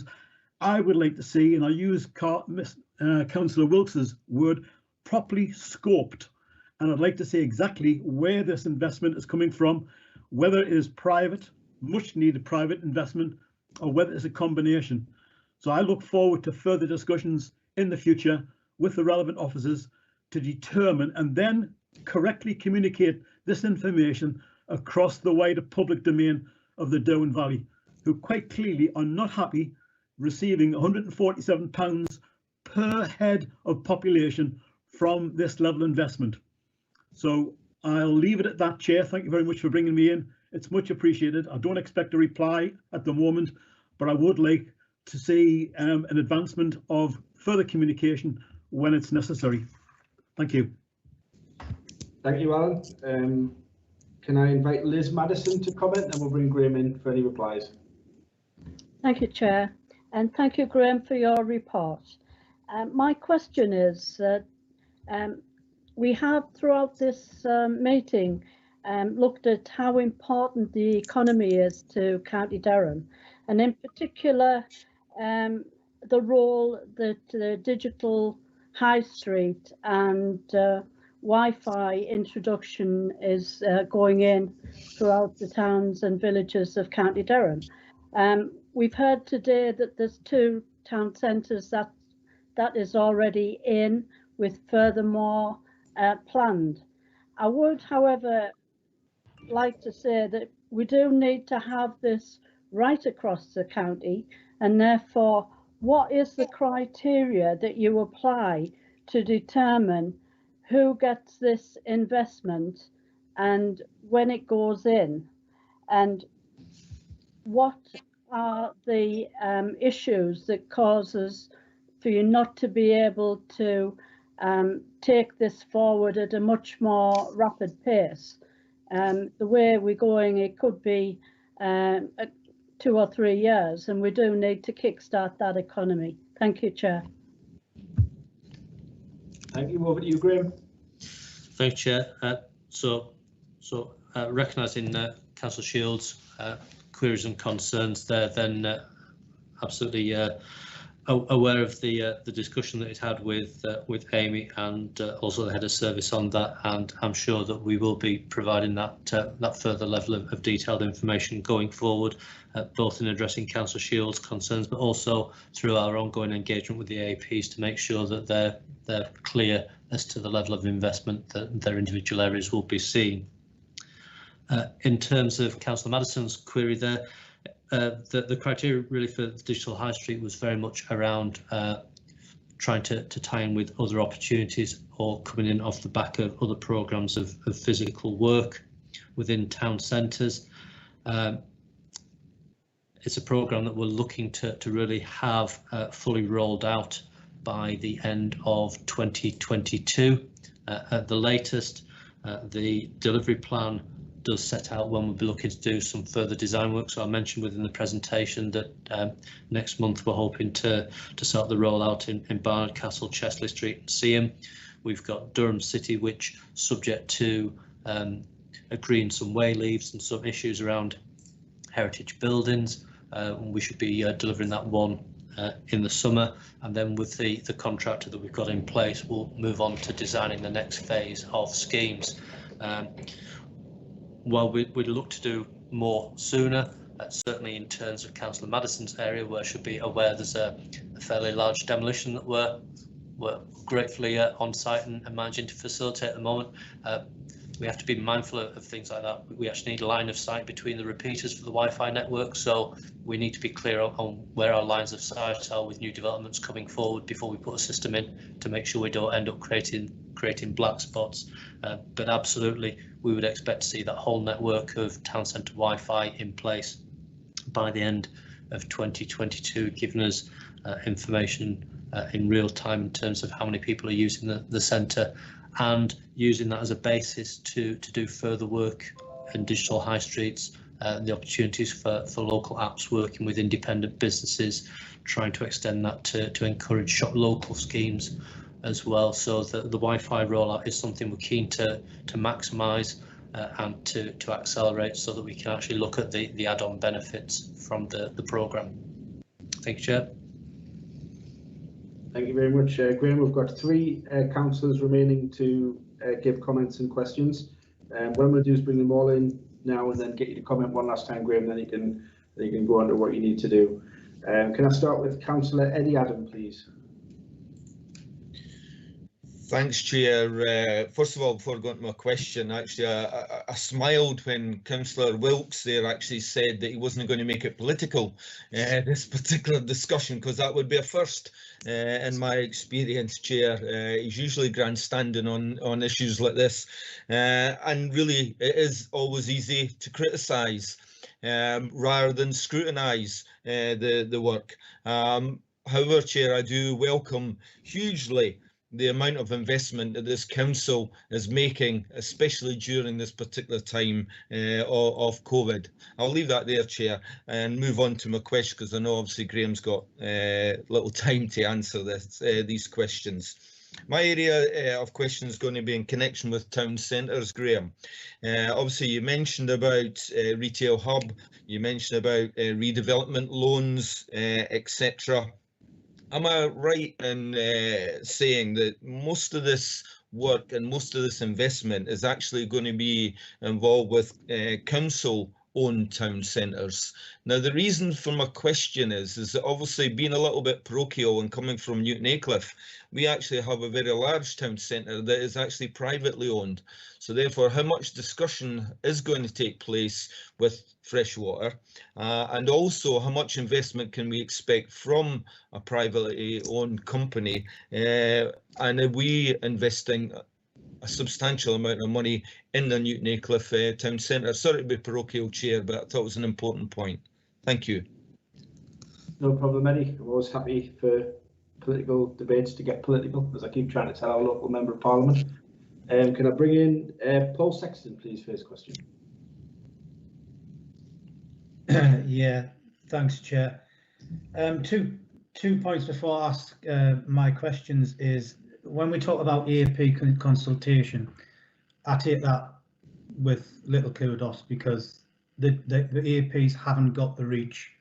I would like to see, and I use Councillor Wilkes's word, properly scoped. And I'd like to see exactly where this investment is coming from, whether it is private, much needed private investment, or whether it's a combination. So I look forward to further discussions in the future with the relevant officers to determine and then correctly communicate this information across the wider public domain of the Durham Valley, who quite clearly are not happy receiving £147 per head of population from this level of investment. So I'll leave it at that, Chair. Thank you very much for bringing me in. It's much appreciated. I don't expect a reply at the moment, but I would like to see an advancement of further communication when it's necessary. Thank you. Thank you, Alan. Can I invite Liz Madison to comment, and we'll bring Graham in for any replies. Thank you, Chair, and thank you, Graham, for your report. My question is that we have throughout this meeting looked at how important the economy is to County Durham, and in particular the role that the digital high street and Wi-Fi introduction is going in throughout the towns and villages of County Durham. We've heard today that there's 2 town centres that is already in, with furthermore planned. I would, however, like to say that we do need to have this right across the county, and therefore what is the criteria that you apply to determine who gets this investment and when it goes in, and what are the issues that causes for you not to be able to take this forward at a much more rapid pace? The way we're going, it could be 2 or 3 years, and we do need to kickstart that economy. Thank you, Chair. Thank you. Over to you, Graham. Thank you, Chair. Recognising Councillor Shields' queries and concerns there, then absolutely aware of the discussion that he's had with Amy and also the head of service on that, and I'm sure that we will be providing that further level of detailed information going forward, both in addressing Councillor Shields' concerns, but also through our ongoing engagement with the APs to make sure that they're clear as to the level of investment that their individual areas will be seeing. In terms of Councillor Madison's query there, the criteria really for the digital high street was very much around trying to tie in with other opportunities or coming in off the back of other programmes of physical work within town centres. it's a programme that we're looking to really have fully rolled out by the end of 2022 at the latest. The delivery plan does set out when we'll be looking to do some further design work. So I mentioned within the presentation that next month we're hoping to start the rollout in Barnard Castle, Chesley Street and Seaham. We've got Durham City, which, subject to agreeing some way leaves and some issues around heritage buildings, we should be delivering that one in the summer, and then with the contractor that we've got in place, we'll move on to designing the next phase of schemes. While we'd look to do more sooner, certainly in terms of Councillor Madison's area, where she'll be aware there's a fairly large demolition that we're gratefully on site and managing to facilitate at the moment. We have to be mindful of things like that. We actually need a line of sight between the repeaters for the Wi-Fi network, so we need to be clear on where our lines of sight are with new developments coming forward before we put a system in, to make sure we don't end up creating black spots. But absolutely, we would expect to see that whole network of town centre Wi-Fi in place by the end of 2022, giving us information in real time in terms of how many people are using the centre, and using that as a basis to do further work in digital high streets, the opportunities for local apps, working with independent businesses, trying to extend that to encourage shop local schemes as well. So the Wi-Fi rollout is something we're keen to maximise and to accelerate, so that we can actually look at the add-on benefits from the programme. Thank you, Chair. Thank you very much, Graham. We've got 3 councillors remaining to give comments and questions. What I'm going to do is bring them all in now and then get you to comment one last time, Graham, then you can go on to what you need to do. Can I start with Councillor Eddie Adam, please? Thanks, Chair. First of all, before going to my question, actually, I smiled when Councillor Wilkes there actually said that he wasn't going to make it political, this particular discussion, because that would be a first in my experience, Chair. He's usually grandstanding on issues like this, and really it is always easy to criticise rather than scrutinise the work. However, Chair, I do welcome hugely the amount of investment that this council is making, especially during this particular time of COVID. I'll leave that there, Chair, and move on to my question, because I know obviously Graham's got little time to answer these questions. My area of question is going to be in connection with town centres, Graham. Obviously, you mentioned about retail hub, you mentioned about redevelopment loans, etc. Am I right in saying that most of this work and most of this investment is actually going to be involved with council-owned town centres? Now, the reason for my question is that obviously being a little bit parochial and coming from Newton Aycliffe, we actually have a very large town centre that is actually privately owned. So therefore, how much discussion is going to take place with Freshwater, and also how much investment can we expect from a privately owned company, and are we investing a substantial amount of money in the Newton Aycliffe town centre? Sorry to be parochial, Chair, but I thought it was an important point. Thank you. No problem, Eddie. I'm always happy for political debates to get political, as I keep trying to tell our local Member of Parliament. Can I bring in Paul Sexton, please, for his question? Yeah, thanks, Chair. Two points before I ask my questions is, when we talk about EAP consultation, I take that with little kudos, because the EAPs haven't got the reach.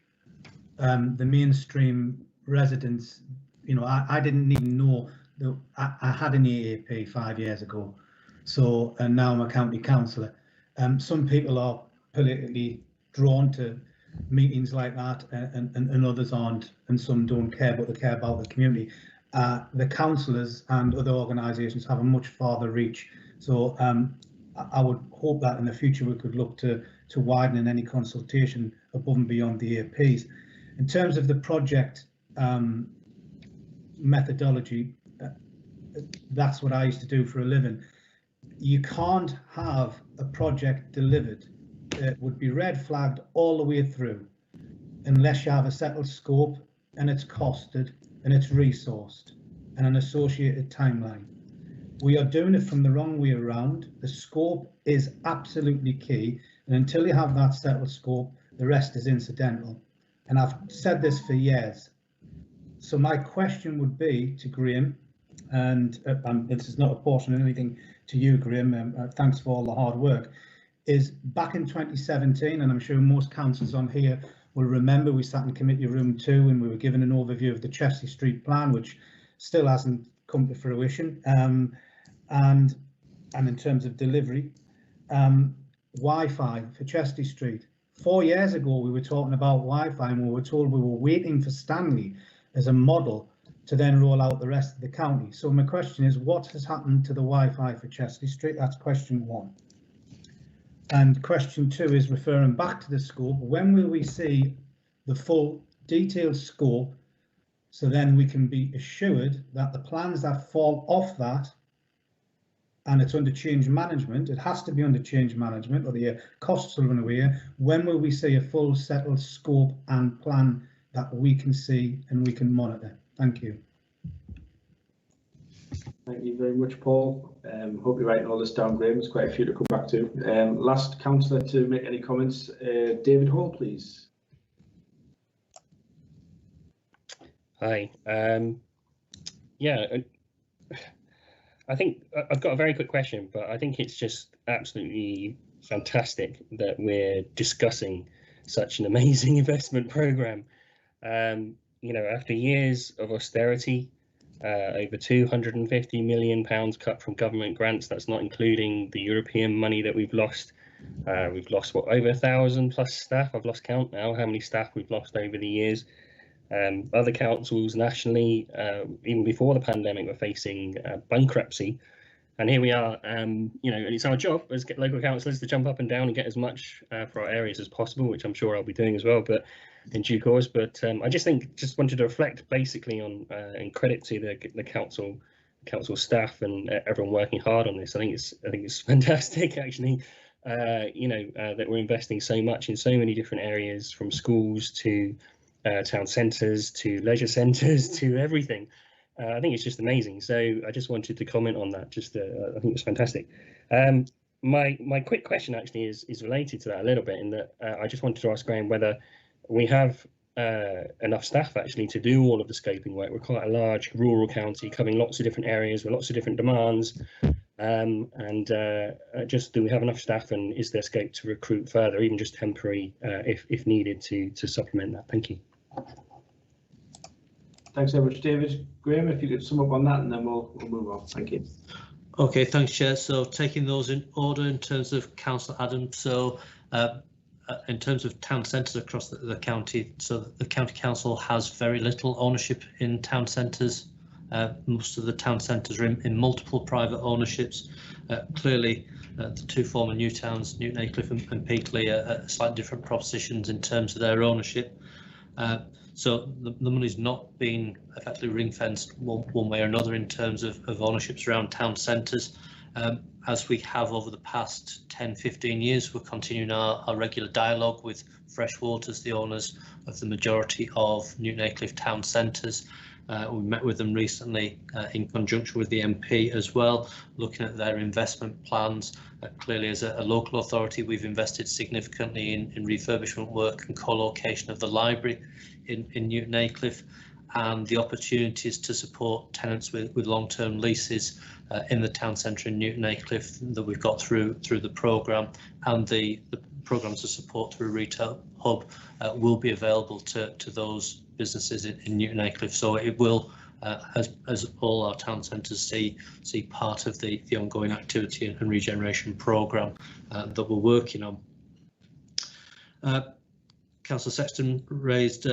The mainstream residents, you know, I didn't even know that I had an EAP 5 years ago. So, and now I'm a county councillor. Some people are politically drawn to meetings like that, and others aren't, and some don't care, but they care about the community. The councillors and other organisations have a much farther reach. So I would hope that in the future we could look to widen any consultation above and beyond the EAPs. In terms of the project methodology, that's what I used to do for a living. You can't have a project delivered that would be red flagged all the way through, unless you have a settled scope and it's costed and it's resourced and an associated timeline. We are doing it from the wrong way around. The scope is absolutely key, and until you have that settled scope, the rest is incidental. And I've said this for years. So my question would be to Graham, and this is not apportioning anything to you, Graham, thanks for all the hard work, is back in 2017, and I'm sure most councillors on here will remember, we sat in committee room 2 and we were given an overview of the Chelsea Street plan, which still hasn't come to fruition, and in terms of delivery, Wi-Fi for Chelsea Street. 4 years ago we were talking about Wi-Fi and we were told we were waiting for Stanley as a model to then roll out the rest of the county. So my question is, what has happened to the Wi-Fi for Chelsea Street? That's question 1. And question 2 is referring back to the scope. When will we see the full detailed scope, so then we can be assured that the plans that fall off that, and it's under change management, it has to be under change management or the costs will run away. When will we see a full settled scope and plan that we can see and we can monitor? Thank you. Thank you very much, Paul. Hope you're writing all this down, Graham. There's quite a few to come back to. Last councillor to make any comments, David Hall, please. Hi. Yeah, I think I've got a very quick question, but I think it's just absolutely fantastic that we're discussing such an amazing investment programme. You know, after years of austerity, over £250 million cut from government grants. That's not including the European money that we've lost. We've lost what, over 1,000 plus staff. I've lost count now how many staff we've lost over the years. Other councils nationally, even before the pandemic, were facing bankruptcy. And here we are, you know, and it's our job as local councillors to jump up and down and get as much for our areas as possible, which I'm sure I'll be doing as well, but in due course. But I just wanted to reflect basically on and credit to the council staff and everyone working hard on this. I think it's fantastic actually, you know, that we're investing so much in so many different areas, from schools to town centres to leisure centres to everything. I think it's just amazing. So I just wanted to comment on that. Just I think it's fantastic. My quick question actually is related to that a little bit, in that I just wanted to ask Graham whether we have enough staff actually to do all of the scoping work. We're quite a large rural county covering lots of different areas with lots of different demands. Just do we have enough staff, and is there scope to recruit further, even just temporary, if needed, to supplement that? Thank you. Thanks very much, David. Graham, if you could sum up on that, and then we'll move on. Thank you. Okay, thanks, Chair. So taking those in order in terms of Councillor Adams. So in terms of town centres across the county, so the County Council has very little ownership in town centres. Most of the town centres are in multiple private ownerships. Clearly, the two former new towns, Newton Aycliffe and Peakley, are slightly different propositions in terms of their ownership. So the money's not been effectively ring-fenced one way or another in terms of ownerships around town centres. As we have over the past 10-15 years, we're continuing our regular dialogue with Freshwaters, the owners of the majority of Newton Aycliffe town centres. We met with them recently in conjunction with the MP as well, looking at their investment plans. Clearly, as a local authority, we've invested significantly in refurbishment work and co-location of the library in Newton Aycliffe, and the opportunities to support tenants with long-term leases in the town centre in Newton Aycliffe that we've got through the programme, and the programmes of support through Retail Hub will be available to those businesses in Newton Aycliffe. So it will, as all our town centres see part of the ongoing activity and regeneration programme that we're working on. Councillor Sexton raised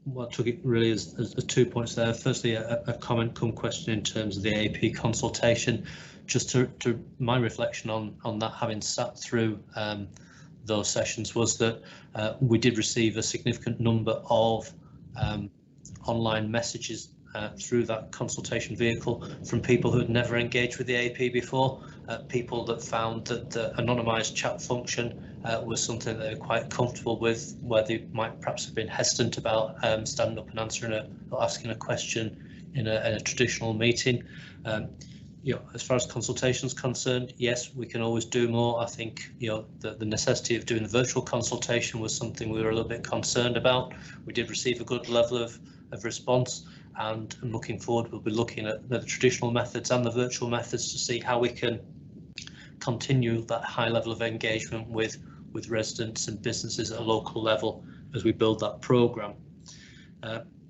what took it really as 2 points there. Firstly, a comment cum question in terms of the AP consultation. Just to my reflection on that, having sat through those sessions, was that we did receive a significant number of online messages through that consultation vehicle from people who had never engaged with the AP before, people that found that the anonymised chat function was something that they're quite comfortable with, where they might perhaps have been hesitant about standing up and asking a question in a traditional meeting. As far as consultation is concerned, yes, we can always do more. I think the necessity of doing the virtual consultation was something we were a little bit concerned about. We did receive a good level of response, and looking forward, we'll be looking at the traditional methods and the virtual methods to see how we can continue that high level of engagement with residents and businesses at a local level as we build that programme.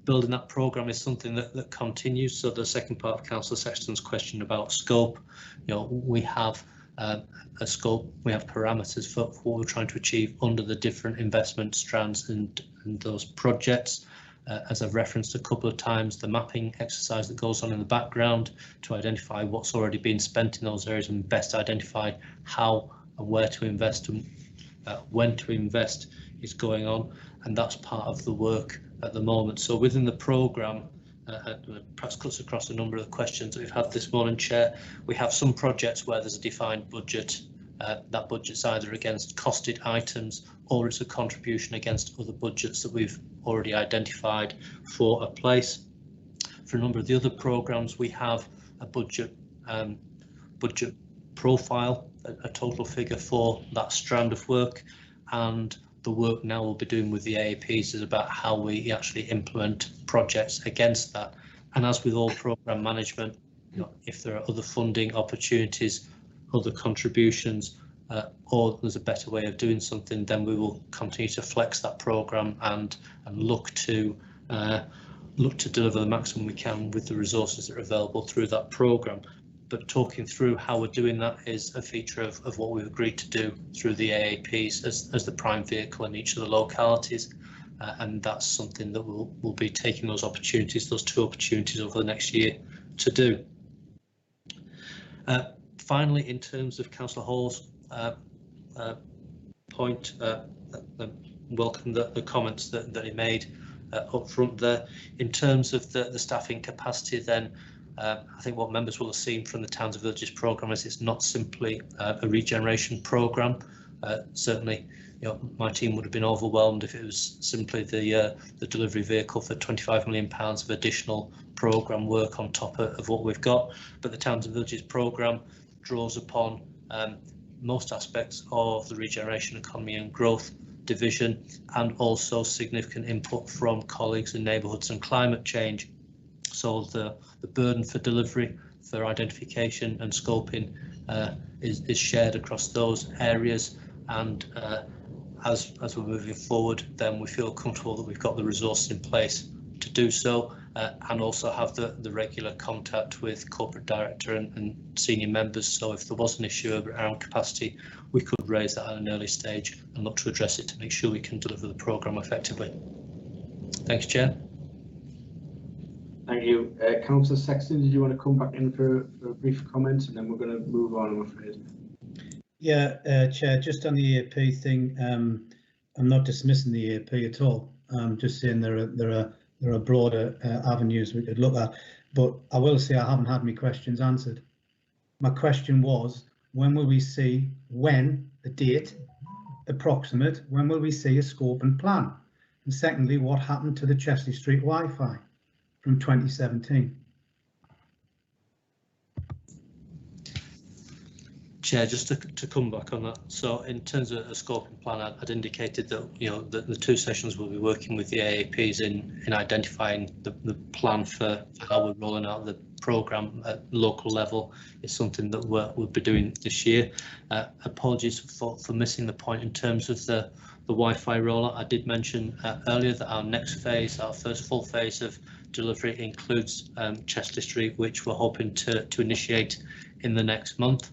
Building that programme is something that continues. So the second part of Councillor Sexton's question about scope, we have a scope, we have parameters for what we're trying to achieve under the different investment strands and those projects. As I've referenced a couple of times, the mapping exercise that goes on in the background to identify what's already been spent in those areas and best identify how and where to invest and when to invest is going on, and that's part of the work at the moment. So within the programme, perhaps cuts across a number of the questions that we've had this morning, Chair, we have some projects where there's a defined budget. That budget's either against costed items or it's a contribution against other budgets that we've already identified for a place. For a number of the other programmes, we have a budget profile, a total figure for that strand of work, and the work now we'll be doing with the AAPs is about how we actually implement projects against that. And as with all programme management, if there are other funding opportunities, other contributions, or there's a better way of doing something, then we will continue to flex that programme and look to deliver the maximum we can with the resources that are available through that programme. But talking through how we're doing that is a feature of what we've agreed to do through the AAPs as the prime vehicle in each of the localities, and that's something that we'll be taking those two opportunities over the next year to do. Finally, in terms of Councillor Hall's point, welcome the comments that he made up front there. In terms of the staffing capacity, then I think what members will have seen from the Towns and Villages programme is it's not simply a regeneration programme. Certainly, my team would have been overwhelmed if it was simply the delivery vehicle for £25 million of additional programme work on top of what we've got. But the Towns and Villages programme draws upon most aspects of the regeneration, economy and growth division, and also significant input from colleagues in neighbourhoods and climate change. So the burden for delivery, for identification and scoping is shared across those areas, and as we're moving forward, then we feel comfortable that we've got the resources in place to do so, and also have the regular contact with corporate director and senior members. So if there was an issue around capacity, we could raise that at an early stage and look to address it to make sure we can deliver the programme effectively. Thanks, Chair. Thank you. Councillor Sexton, did you want to come back in for a brief comment, and then we're going to move on, I'm afraid. Yeah, Chair, just on the EAP thing, I'm not dismissing the EAP at all. I'm just saying there are broader avenues we could look at, but I will say I haven't had my questions answered. My question was, when will we see, a date, approximate, when will we see a scope and plan? And secondly, what happened to the Chesley Street Wi-Fi from 2017? Chair, just to come back on that. So in terms of a scope and plan, I'd indicated that the two sessions will be working with the AAPs in identifying the plan for how we're rolling out the programme at local level. Is something that we'll be doing this year. Apologies for missing the point in terms of the Wi-Fi rollout. I did mention earlier that our next phase, our first full phase of delivery, includes Chesley Street, which we're hoping to initiate in the next month.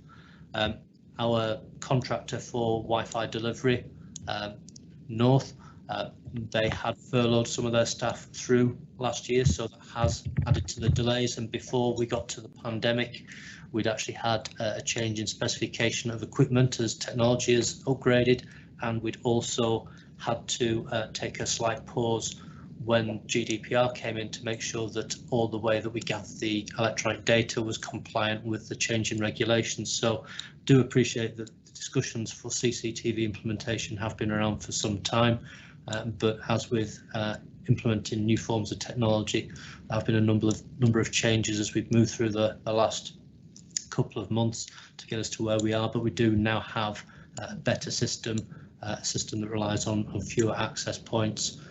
Our contractor for Wi-Fi delivery, North, they had furloughed some of their staff through last year, so that has added to the delays. And before we got to the pandemic, we'd actually had a change in specification of equipment as technology has upgraded, and we'd also had to take a slight pause when GDPR came in to make sure that all the way that we gathered the electronic data was compliant with the change in regulations. So do appreciate that the discussions for CCTV implementation have been around for some time, but as with implementing new forms of technology, there have been a number of changes as we've moved through the last couple of months to get us to where we are. But we do now have a better system, a system that relies on fewer access points,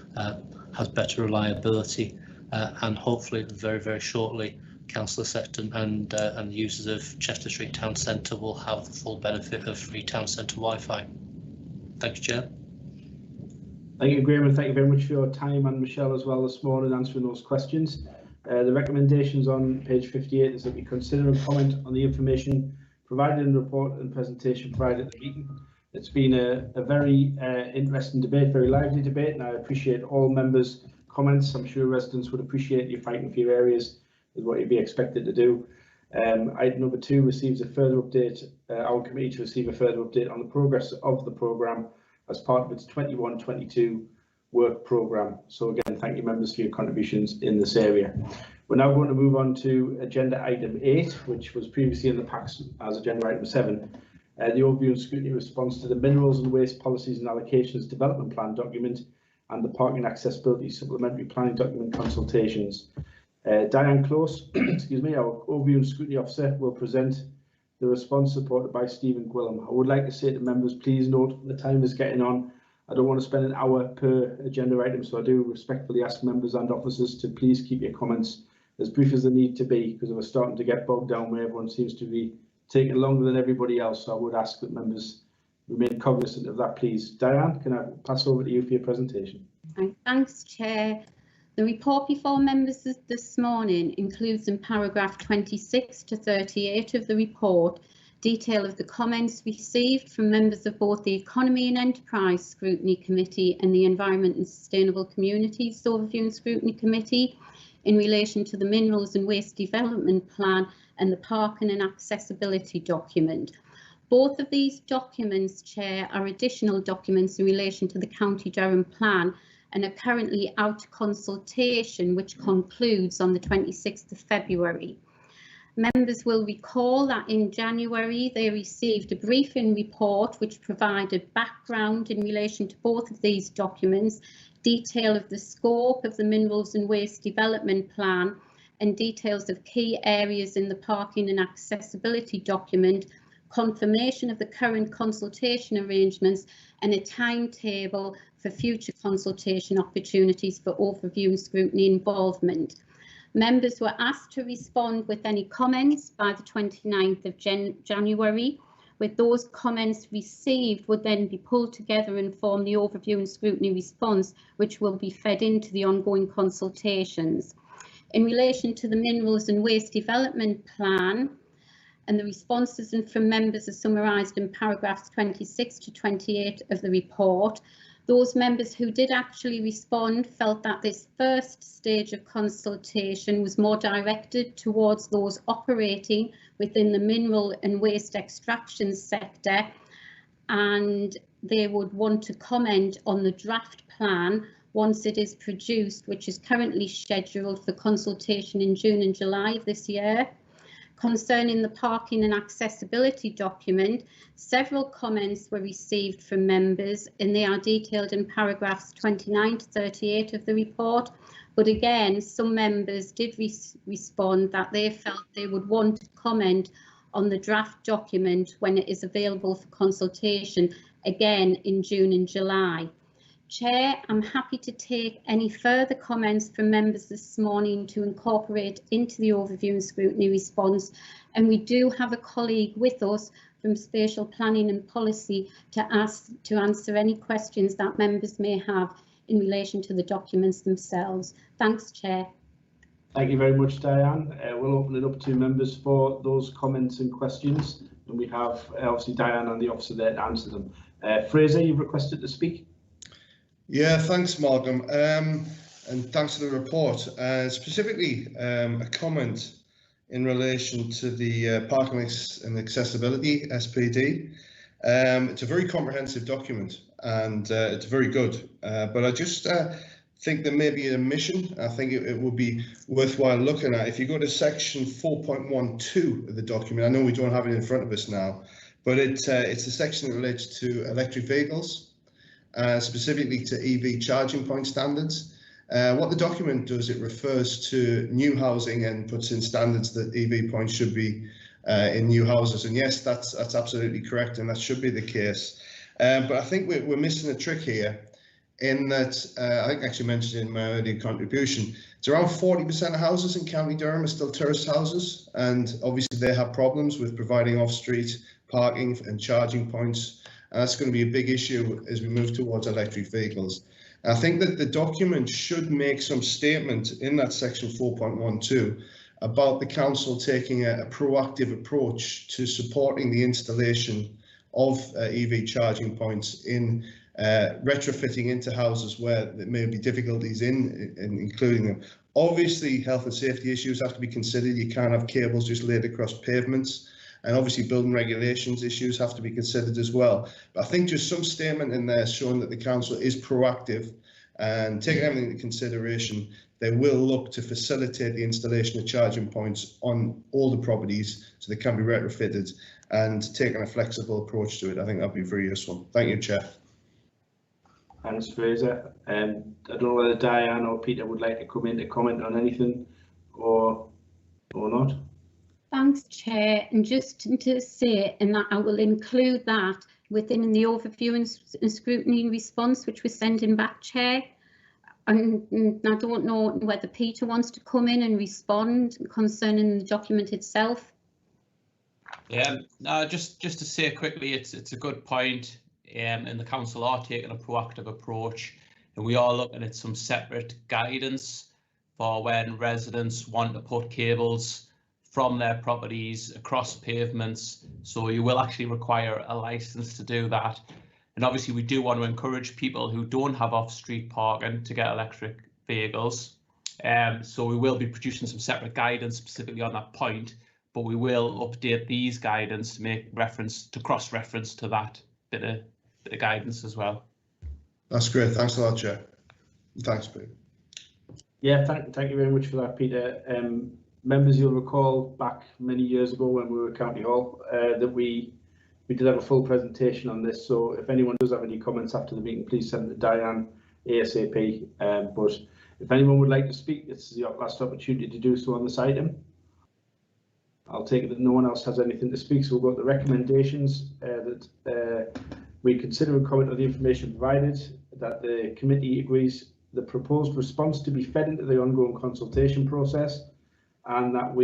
has better reliability, and hopefully very shortly Councillor Sexton and the users of Chester Street Town Centre will have the full benefit of free town centre Wi-Fi. Thanks, Chair. Thank you, Graham, and thank you very much for your time, and Michelle as well this morning answering those questions. The recommendations on page 58 is that we consider and comment on the information provided in the report and presentation provided at the meeting. It's been a very interesting debate, very lively debate, and I appreciate all members' comments. I'm sure residents would appreciate you fighting for your areas with what you'd be expected to do. Item number 2 receives a further update, our committee to receive a further update on the progress of the programme as part of its 21-22 work programme. So again, thank you members for your contributions in this area. We're now going to move on to agenda item 8, which was previously in the packs as agenda item 7. The overview and scrutiny response to the Minerals and Waste Policies and Allocations Development Plan document and the Parking Accessibility Supplementary Planning Document consultations. Diane Close, excuse me, our Overview and Scrutiny Officer, will present the response supported by Stephen Gwillam. I would like to say to members, please note the time is getting on. I don't want to spend an hour per agenda item, so I do respectfully ask members and officers to please keep your comments as brief as they need to be, because we're starting to get bogged down where everyone seems to be taking longer than everybody else. So I would ask that members remain cognizant of that, please. Diane, can I pass over to you for your presentation? Thanks, Chair. The report before members this morning includes in paragraph 26 to 38 of the report detail of the comments received from members of both the Economy and Enterprise Scrutiny Committee and the Environment and Sustainable Communities Overview and Scrutiny Committee in relation to the Minerals and Waste Development Plan and the Parking and Accessibility document. Both of these documents, Chair, are additional documents in relation to the County Durham Plan and are currently out to consultation, which concludes on the 26th of February. Members will recall that in January they received a briefing report which provided background in relation to both of these documents, detail of the scope of the Minerals and Waste Development Plan and details of key areas in the Parking and Accessibility document, confirmation of the current consultation arrangements and a timetable for future consultation opportunities for overview and scrutiny involvement. Members were asked to respond with any comments by the 29th of January, with those comments received would then be pulled together and form the overview and scrutiny response, which will be fed into the ongoing consultations. In relation to the Minerals and Waste Development Plan, and the responses from members are summarised in paragraphs 26 to 28 of the report. Those members who did actually respond felt that this first stage of consultation was more directed towards those operating within the mineral and waste extraction sector, and they would want to comment on the draft plan once it is produced, which is currently scheduled for consultation in June and July of this year. Concerning the Parking and Accessibility document, several comments were received from members and they are detailed in paragraphs 29 to 38 of the report. But again, some members did respond that they felt they would want to comment on the draft document when it is available for consultation, again in June and July. Chair, I'm happy to take any further comments from members this morning to incorporate into the overview and scrutiny response, and we do have a colleague with us from Spatial Planning and Policy to answer any questions that members may have in relation to the documents themselves. Thanks, Chair. Thank you very much, Diane. We'll open it up to members for those comments and questions, and we have obviously Diane and the officer there to answer them. Fraser, you've requested to speak. Yeah, thanks, Malcolm, and thanks for the report. Specifically, a comment in relation to the Parking and Accessibility SPD. It's a very comprehensive document and it's very good, but I just think there may be an omission. I think it would be worthwhile looking at. If you go to section 4.12 of the document, I know we don't have it in front of us now, but it's a section that relates to electric vehicles, specifically to EV charging point standards. What the document does, it refers to new housing and puts in standards that EV points should be in new houses. And yes, that's absolutely correct, and that should be the case. But I think we're missing a trick here, in that I think I actually mentioned in my earlier contribution, it's around 40% of houses in County Durham are still tourist houses, and obviously they have problems with providing off-street parking and charging points. And that's going to be a big issue as we move towards electric vehicles. I think that the document should make some statement in that section 4.12 about the council taking a proactive approach to supporting the installation of EV charging points in retrofitting into houses where there may be difficulties in including them. Obviously, health and safety issues have to be considered. You can't have cables just laid across pavements. And obviously building regulations issues have to be considered as well. But I think just some statement in there showing that the council is proactive and taking everything into consideration, they will look to facilitate the installation of charging points on all the properties so they can be retrofitted, and taking a flexible approach to it. I think that'd be very useful. Thank you, Chair. Thanks, Fraser. I don't know whether Diane or Peter would like to come in to comment on anything or not. Thanks, Chair. And just to say, and that I will include that within the overview and scrutiny response, which we're sending back, Chair. And I don't know whether Peter wants to come in and respond concerning the document itself. Yeah, no, just to say quickly, it's a good point, and the council are taking a proactive approach, and we are looking at some separate guidance for when residents want to put cables from their properties across pavements. So you will actually require a license to do that. And obviously we do want to encourage people who don't have off-street parking to get electric vehicles. So we will be producing some separate guidance specifically on that point, but we will update these guidance to make reference, to cross-reference to that bit of guidance as well. That's great. Thanks a lot, Chair. Thanks, Peter. Yeah, thank you very much for that, Peter. Members, you'll recall back many years ago when we were at County Hall that we did have a full presentation on this. So if anyone does have any comments after the meeting, please send them to Diane ASAP. But if anyone would like to speak, this is your last opportunity to do so on this item. I'll take it that no one else has anything to speak, so we'll go to the recommendations that we consider and comment on the information provided, that the committee agrees the proposed response to be fed into the ongoing consultation process, and that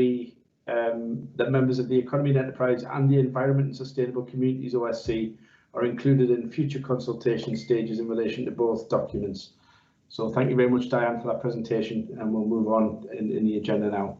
that members of the Economy and Enterprise and the Environment and Sustainable Communities OSC are included in future consultation stages in relation to both documents. So thank you very much, Diane, for that presentation, and we'll move on in the agenda now.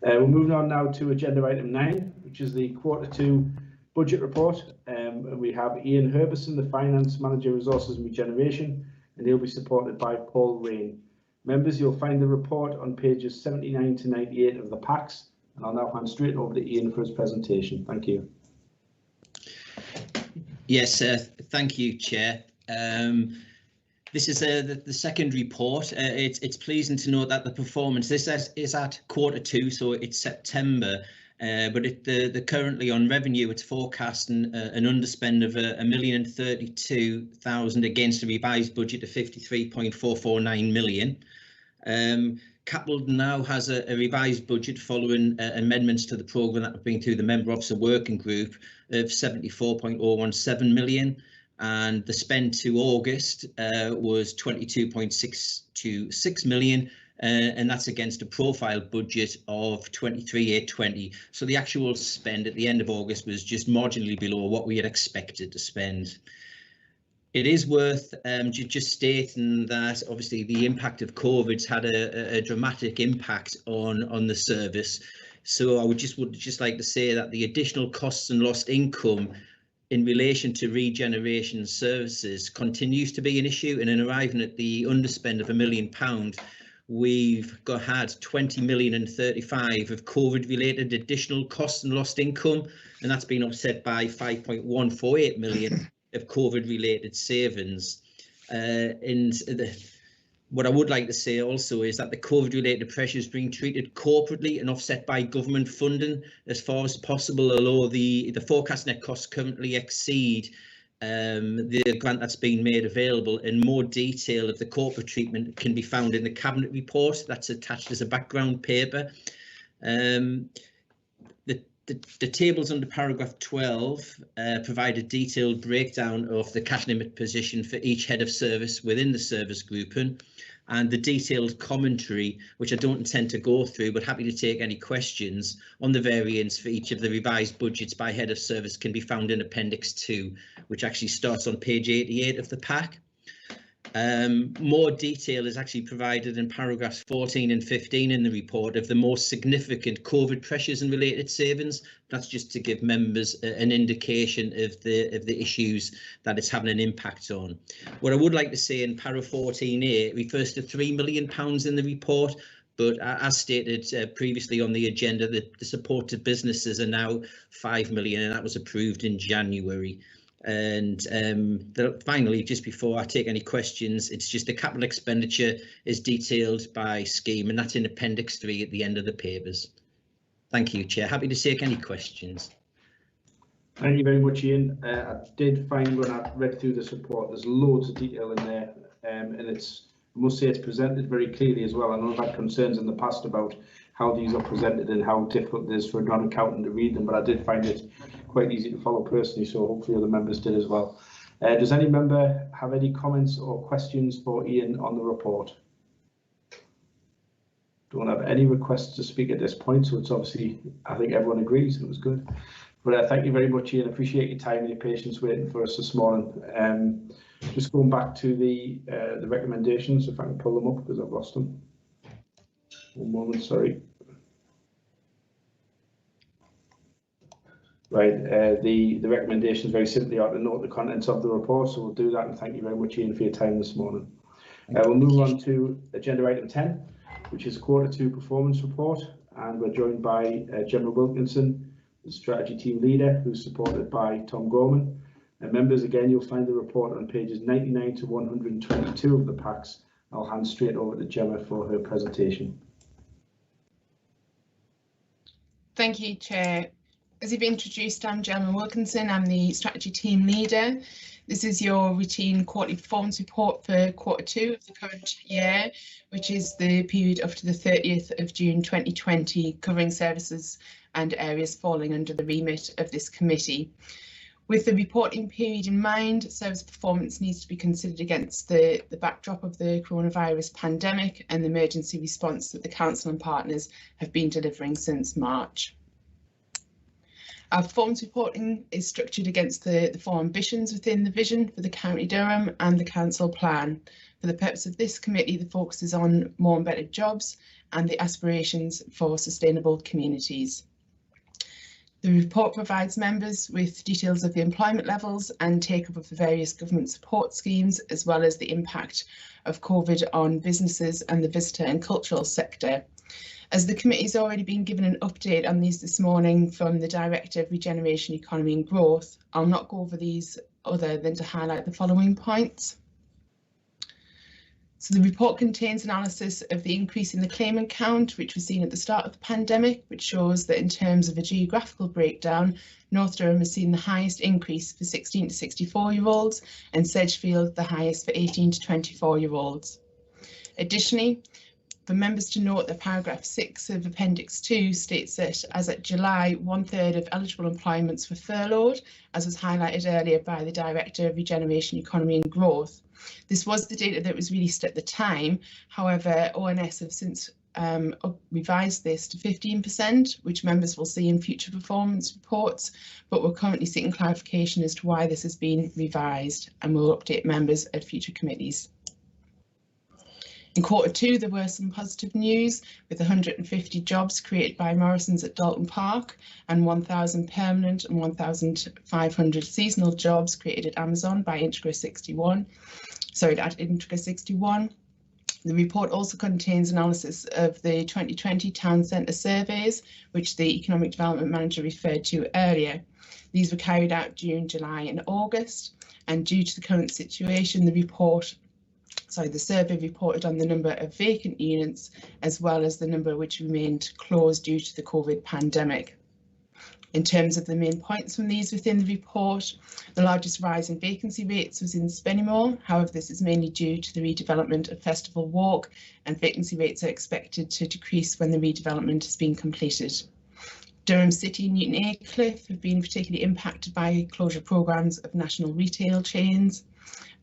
We're moving on now to agenda item 9, which is the Q2 budget report. And we have Ian Herbison, the Finance Manager, Resources and Regeneration, and he'll be supported by Paul Rain. Members, you'll find the report on pages 79 to 98 of the packs, and I'll now hand straight over to Ian for his presentation. Thank you. Yes, thank you, Chair. This is the second report. It's pleasing to note that the performance, this is at Q2, so it's September, but currently on revenue, it's forecasting an underspend of $1,032,000 against a revised budget of $53.449 million. Capital now has a revised budget following amendments to the programme that have been through the Member Officer Working Group of $74.017 million. And the spend to August was $22.626 million, and that's against a profile budget of $23,820. So the actual spend at the end of August was just marginally below what we had expected to spend. It is worth just stating that obviously the impact of COVID's had a dramatic impact on the service. So I would just like to say that the additional costs and lost income in relation to regeneration services continues to be an issue, and in arriving at the underspend of £1 million, we've had 20,035,000 of COVID related additional costs and lost income, and that's been offset by 5.148 million of COVID related savings. And What I would like to say also is that the COVID-related pressures being treated corporately and offset by government funding as far as possible, although the forecast net costs currently exceed the grant that's been made available. And more detail of the corporate treatment can be found in the Cabinet report that's attached as a background paper. The tables under paragraph 12 provide a detailed breakdown of the cash limit position for each head of service within the service grouping, and the detailed commentary, which I don't intend to go through, but happy to take any questions on the variance for each of the revised budgets by head of service, can be found in Appendix 2, which actually starts on page 88 of the pack. More detail is actually provided in paragraphs 14 and 15 in the report of the most significant COVID pressures and related savings. That's just to give members an indication of the issues that it's having an impact on. What I would like to say in para 14A, it refers to £3 million in the report, but as stated previously on the agenda, the support to businesses are now £5 million, and that was approved in January. And finally, just before I take any questions, it's just the capital expenditure is detailed by scheme, and that's in Appendix 3 at the end of the papers. Thank you, Chair. Happy to take any questions. Thank you very much, Ian. I did find when I read through this report, there's loads of detail in there, and I must say it's presented very clearly as well. I know I've had concerns in the past about how these are presented and how difficult it is for a non-accountant to read them, but I did find it quite easy to follow personally, so hopefully other members did as well. Does any member have any comments or questions for Ian on the report? Don't have any requests to speak at this point, so it's obviously, I think everyone agrees it was good. But thank you very much, Ian. Appreciate your time and your patience waiting for us this morning. Just going back to the recommendations, if I can pull them up because I've lost them. One moment, sorry. Right, the recommendations very simply are to note the contents of the report, so we'll do that, and thank you very much, Ian, for your time this morning. We'll move on to agenda item 10, which is Q2 performance report, and we're joined by Gemma Wilkinson, the strategy team leader, who's supported by Tom Gorman. And members, again, you'll find the report on pages 99 to 122 of the packs. I'll hand straight over to Gemma for her presentation. Thank you, Chair. As you've introduced, I'm Gemma Wilkinson. I'm the strategy team leader. This is your routine quarterly performance report for Q2 of the current year, which is the period up to the 30th of June 2020, covering services and areas falling under the remit of this committee. With the reporting period in mind, service performance needs to be considered against the backdrop of the coronavirus pandemic and the emergency response that the Council and partners have been delivering since March. Our performance reporting is structured against the four ambitions within the vision for the County Durham and the Council plan. For the purpose of this committee, the focus is on more and better jobs and the aspirations for sustainable communities. The report provides members with details of the employment levels and take-up of the various government support schemes, as well as the impact of COVID on businesses and the visitor and cultural sector. As the committee has already been given an update on these this morning from the Director of Regeneration, Economy and Growth, I'll not go over these other than to highlight the following points. So the report contains analysis of the increase in the claimant count, which was seen at the start of the pandemic, which shows that in terms of a geographical breakdown, North Durham has seen the highest increase for 16 to 64-year-olds and Sedgefield the highest for 18 to 24-year-olds. Additionally, for members to note that paragraph 6 of Appendix 2 states that as at July, 1/3 of eligible employments were furloughed, as was highlighted earlier by the Director of Regeneration, Economy and Growth. This was the data that was released at the time. However, ONS have since revised this to 15%, which members will see in future performance reports, but we're currently seeking clarification as to why this has been revised, and we'll update members at future committees. In Q2, there were some positive news, with 150 jobs created by Morrison's at Dalton Park and 1,000 permanent and 1,500 seasonal jobs created at Amazon by Integra 61. The report also contains analysis of the 2020 town centre surveys, which the Economic Development Manager referred to earlier. These were carried out June, July and August, and due to the current situation, the report the survey reported on the number of vacant units as well as the number which remained closed due to the COVID pandemic. In terms of the main points from these within the report, the largest rise in vacancy rates was in Spennymoor. However, this is mainly due to the redevelopment of Festival Walk, and vacancy rates are expected to decrease when the redevelopment has been completed. Durham City and Newton Aycliffe have been particularly impacted by closure programmes of national retail chains,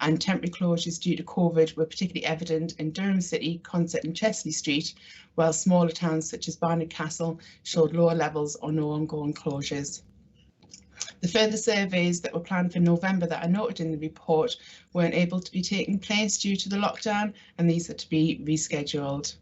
and temporary closures due to COVID were particularly evident in Durham City, Consett and Chesley Street, while smaller towns such as Barnard Castle showed lower levels or no ongoing closures. The further surveys that were planned for November that are noted in the report weren't able to be taken place due to the lockdown, and these are to be rescheduled.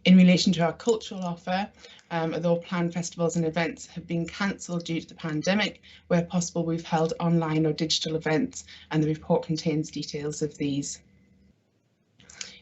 In relation to our cultural offer, although planned festivals and events have been cancelled due to the pandemic, where possible we've held online or digital events, and the report contains details of these.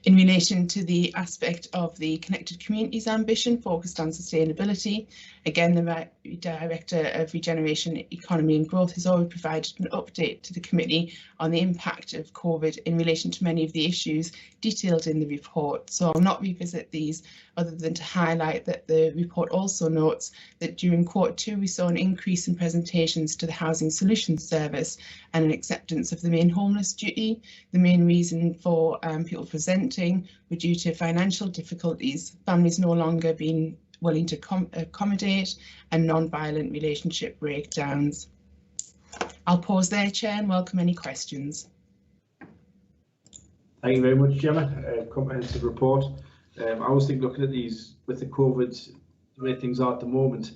In relation to the aspect of the Connected Communities ambition focused on sustainability, again the Director of Regeneration, Economy and Growth has already provided an update to the committee on the impact of COVID in relation to many of the issues detailed in the report, so I'll not revisit these other than to highlight that the report also notes that during Q2 we saw an increase in presentations to the Housing Solutions Service and an acceptance of the main homeless duty. The main reason for people presenting were due to financial difficulties, families no longer being willing to accommodate, and non-violent relationship breakdowns. I'll pause there, Chair, and welcome any questions. Thank you very much, Gemma. Comprehensive report. I always think looking at these with the COVID, the way things are at the moment,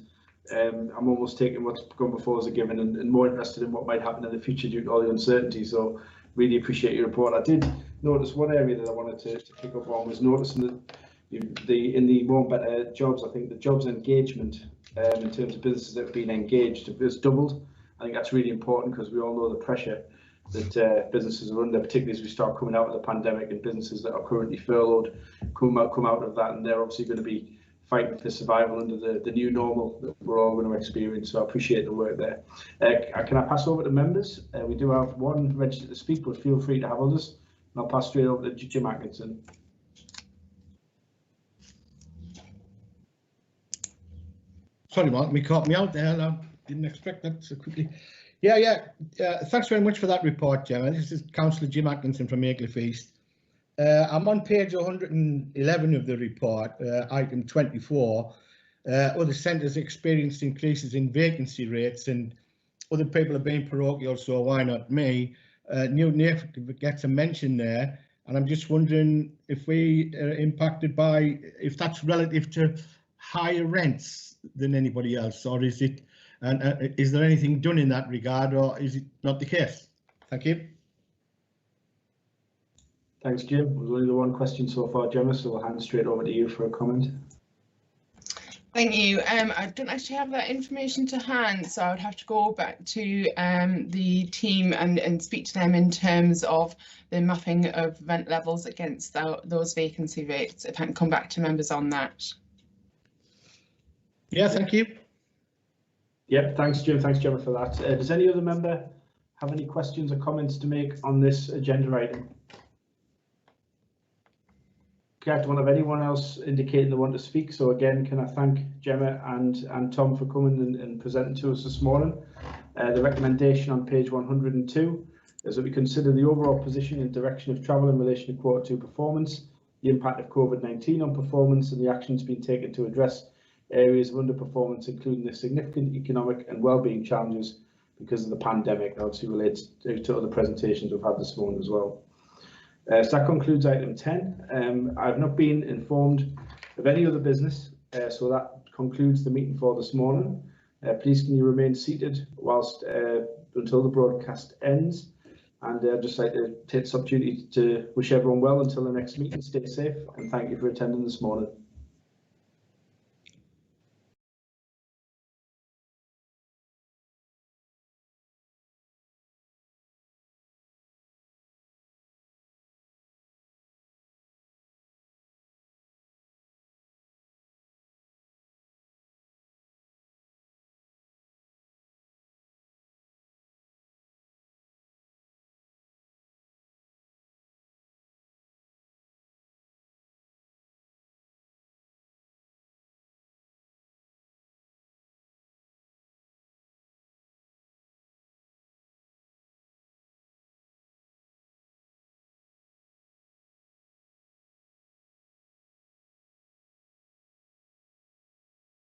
I'm almost taking what's gone before as a given and more interested in what might happen in the future due to all the uncertainty. So really appreciate your report. I did notice one area that I wanted to pick up on was noticing that in the more and better jobs, I think the jobs engagement in terms of businesses that have been engaged has doubled. I think that's really important because we all know the pressure that businesses are under, particularly as we start coming out of the pandemic, and businesses that are currently furloughed come out of that, and they're obviously going to be fighting for survival under the new normal that we're all going to experience. So I appreciate the work there. Can I pass over to members? We do have one registered to speak, but feel free to have others. And I'll pass straight over to Jim Atkinson. Sorry, Mark, me caught me out there. I didn't expect that so quickly. Yeah. Thanks very much for that report, Gemma. This is Councillor Jim Atkinson from Aycliffe East. I'm on page 111 of the report, item 24. Other centres experienced increases in vacancy rates, and other people are being parochial, so why not me? Newton Aycliffe gets a mention there, and I'm just wondering if we are impacted by, if that's relative to higher rents than anybody else, or is it, and is there anything done in that regard, or is it not the case? Thank you. Thanks, Jim. There's only the one question so far, Gemma, so we'll hand straight over to you for a comment. Thank you. I don't actually have that information to hand, so I would have to go back to the team and speak to them in terms of the mapping of rent levels against those vacancy rates. If I can come back to members on that. Yeah, thank you. Yep, thanks, Jim. Thanks, Gemma, for that. Does any other member have any questions or comments to make on this agenda item? Okay, I don't have anyone else indicating they want to speak. So again, can I thank Gemma and Tom for coming and presenting to us this morning. The recommendation on page 102 is that we consider the overall position and direction of travel in relation to Q2 performance, the impact of COVID-19 on performance, and the actions being taken to address areas of underperformance, including the significant economic and wellbeing challenges because of the pandemic. That obviously relates to other presentations we've had this morning as well. So that concludes item 10. I've not been informed of any other business, so that concludes the meeting for this morning. Please can you remain seated whilst until the broadcast ends, and I'd just like to take this opportunity to wish everyone well until the next meeting. Stay safe and thank you for attending this morning.